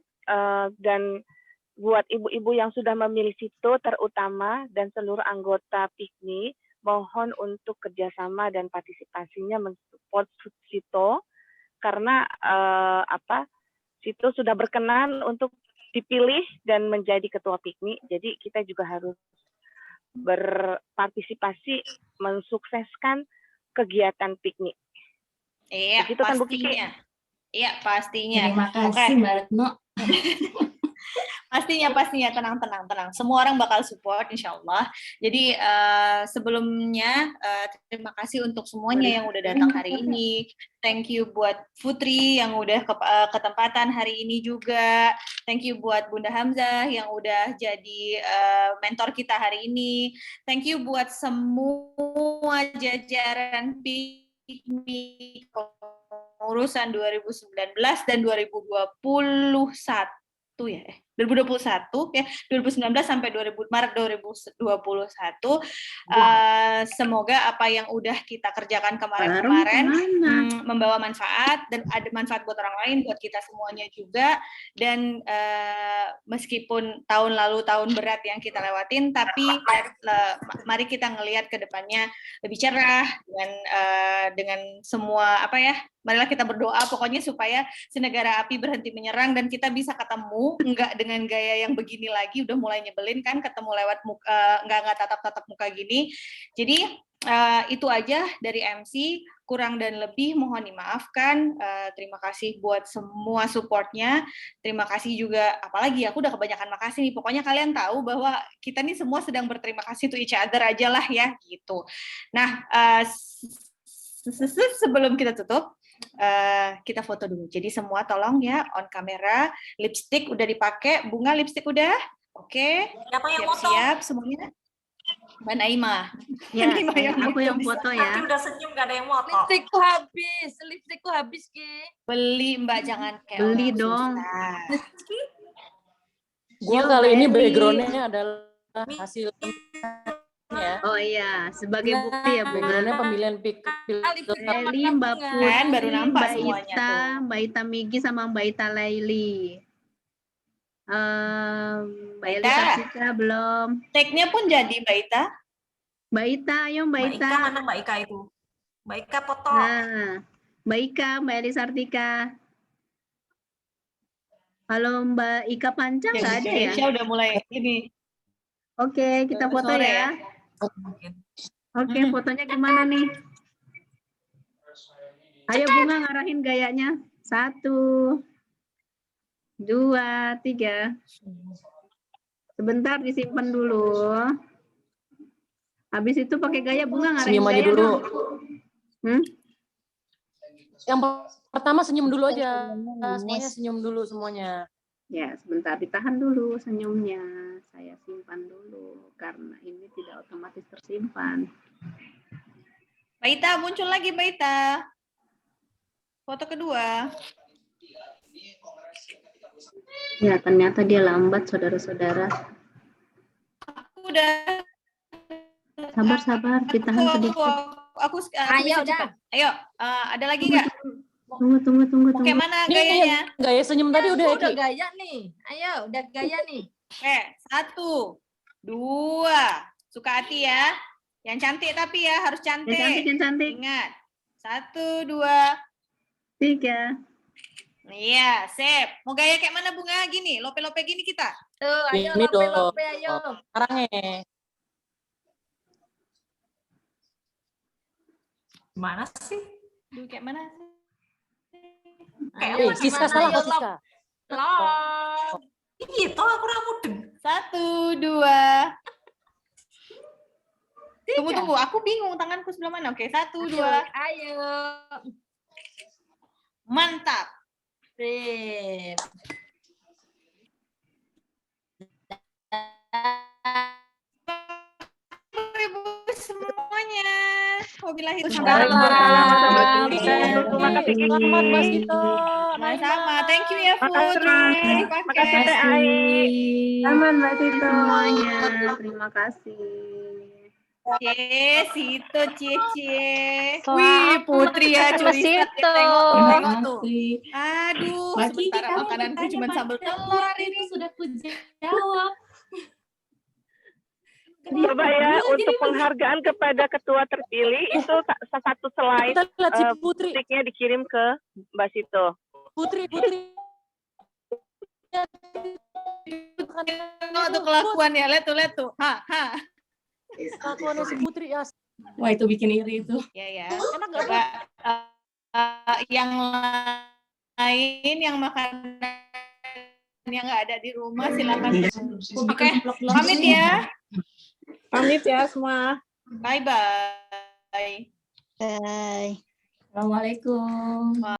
dan buat ibu-ibu yang sudah memilih Sito terutama dan seluruh anggota PIKMI, mohon untuk kerjasama dan partisipasinya mensupport Sito karena Sito sudah berkenan untuk dipilih dan menjadi ketua PIKMI, jadi kita juga harus berpartisipasi mensukseskan kegiatan piknik. Iya, begitu kan Bu Kiki? pastinya. Iya, pastinya. Terima kasih Mbak Retno. Pastinya, tenang. Semua orang bakal support, insya Allah. Jadi sebelumnya terima kasih untuk semuanya yang udah datang hari ini. Thank you buat Putri yang udah ketempatan hari ini juga. Thank you buat Bunda Hamzah yang udah jadi mentor kita hari ini. Thank you buat semua jajaran PIKMI urusan 2019 dan 2021 ya, 2021 ya, 2019 sampai Maret 2021. Semoga apa yang udah kita kerjakan kemarin membawa manfaat dan ada manfaat buat orang lain, buat kita semuanya juga. Dan meskipun tahun lalu tahun berat yang kita lewatin, tapi mari kita ngelihat ke depannya lebih cerah dengan semua marilah kita berdoa pokoknya supaya si negara api berhenti menyerang dan kita bisa ketemu, enggak dengan gaya yang begini lagi, udah mulai nyebelin kan, ketemu lewat muka, enggak tatap muka gini. Jadi itu aja dari MC, kurang dan lebih mohon dimaafkan. Terima kasih buat semua supportnya. Terima kasih juga, apalagi aku udah kebanyakan makasih nih. Pokoknya kalian tahu bahwa kita nih semua sedang berterima kasih to each other aja lah ya gitu. Nah, sebelum kita tutup, kita foto dulu. Jadi semua tolong ya on kamera. Lipstick udah dipakai. Bunga lipstick udah? Oke. Siapa yang foto? Siap semuanya. Mbak Naima. Ya, aku yang foto ya. Tapi udah senyum gak ada yang foto. Lipstikku habis Ki. Beli Mbak, jangan kayak beli orang dong. Gua kali ini background-nya adalah hasil ya. Oh iya, sebagai bukti ya Bu. Background-nya pemilihan Eli, Mbak Putri, Kan baru nampak Mbak semuanya Ita, tuh. Mbak Ita Migi sama Mbak Ita Laili. Mbak Eli Sartika belum. Tag-nya pun jadi Mbak Ita. Mbak Ita, ayo Mbak Ita. Ika mana Mbak Ika itu? Mbak Ika foto. Nah, Mbak Ika, Mbak Eli Sartika. Halo Mbak Ika Panca nggak ada ya? Indonesia udah mulai ini. Oke, kita foto Sore ya. Oke, fotonya gimana nih? Ayo Bunga ngarahin gayanya. 1, 2, 3. Sebentar disimpan dulu. Habis itu pakai gaya Bunga ngarahin Senyum aja gaya dulu. dong. Yang pertama senyum dulu aja. Semuanya senyum dulu semuanya. Ya, sebentar ditahan dulu senyumnya. Saya simpan dulu karena ini tidak otomatis tersimpan. Mbak Ita, muncul lagi Mbak Ita. Foto kedua. Ya, ternyata dia lambat, saudara-saudara. Udah. Sabar, ditahan sedikit. Aku Ayo bisa dah. cepat. Ayo, ada lagi nggak? Tunggu. Oke, mana Nih, gayanya? Gaya senyum tadi udah Udah Eki. gaya nih. Ayo, udah gaya nih. Oke, 1, 2. Suka hati ya. Yang cantik tapi ya, harus cantik. Yang cantik. Ingat. 1, 2. 3. Iya, sip. Mau gaya kayak mana Bunga? Gini, lope-lope gini kita. Tuh, ayo Ini dong. lope-lope ayo. Sekarangnya. Mana sih? Duh, kayak mana? Kayak Siska salah kok Siska. Lop. Gitu aku mudeng. 1, 2. Tunggu. Aku bingung tanganku sebelah mana. Oke, 1, 2. Ayo. Mantap. Sip. Ibu semuanya. Wabillahi Terima kasih Mas Ito. Sama-sama. Thank you ya Putri. Aman Mbak Tito semuanya. Terima kasih. Sito, Cie. Soal Wih, apa Putri ya, Mas curi start Sito? ya. Tengok tuh, tengok tuh. Makasih. Aduh, Mbak Kiki, sementara kamu makananku bertanya cuma pada sambal telur hari Putri, ini. itu sudah kujawab. Coba ya, untuk penghargaan kepada ketua terpilih itu satu slide Kita lihat si Putri. sticknya dikirim ke Mbak Sito. Putri. Tengok tuh kelakuannya, lihat tuh. Kelakuannya si Putri ya. Wah, itu bikin iri itu. Ya. Enak nggak, Coba yang lain yang makanan yang nggak ada di rumah silakan. Oke, pamit ya. Pamit ya semua. Bye bye. Bye. Assalamualaikum.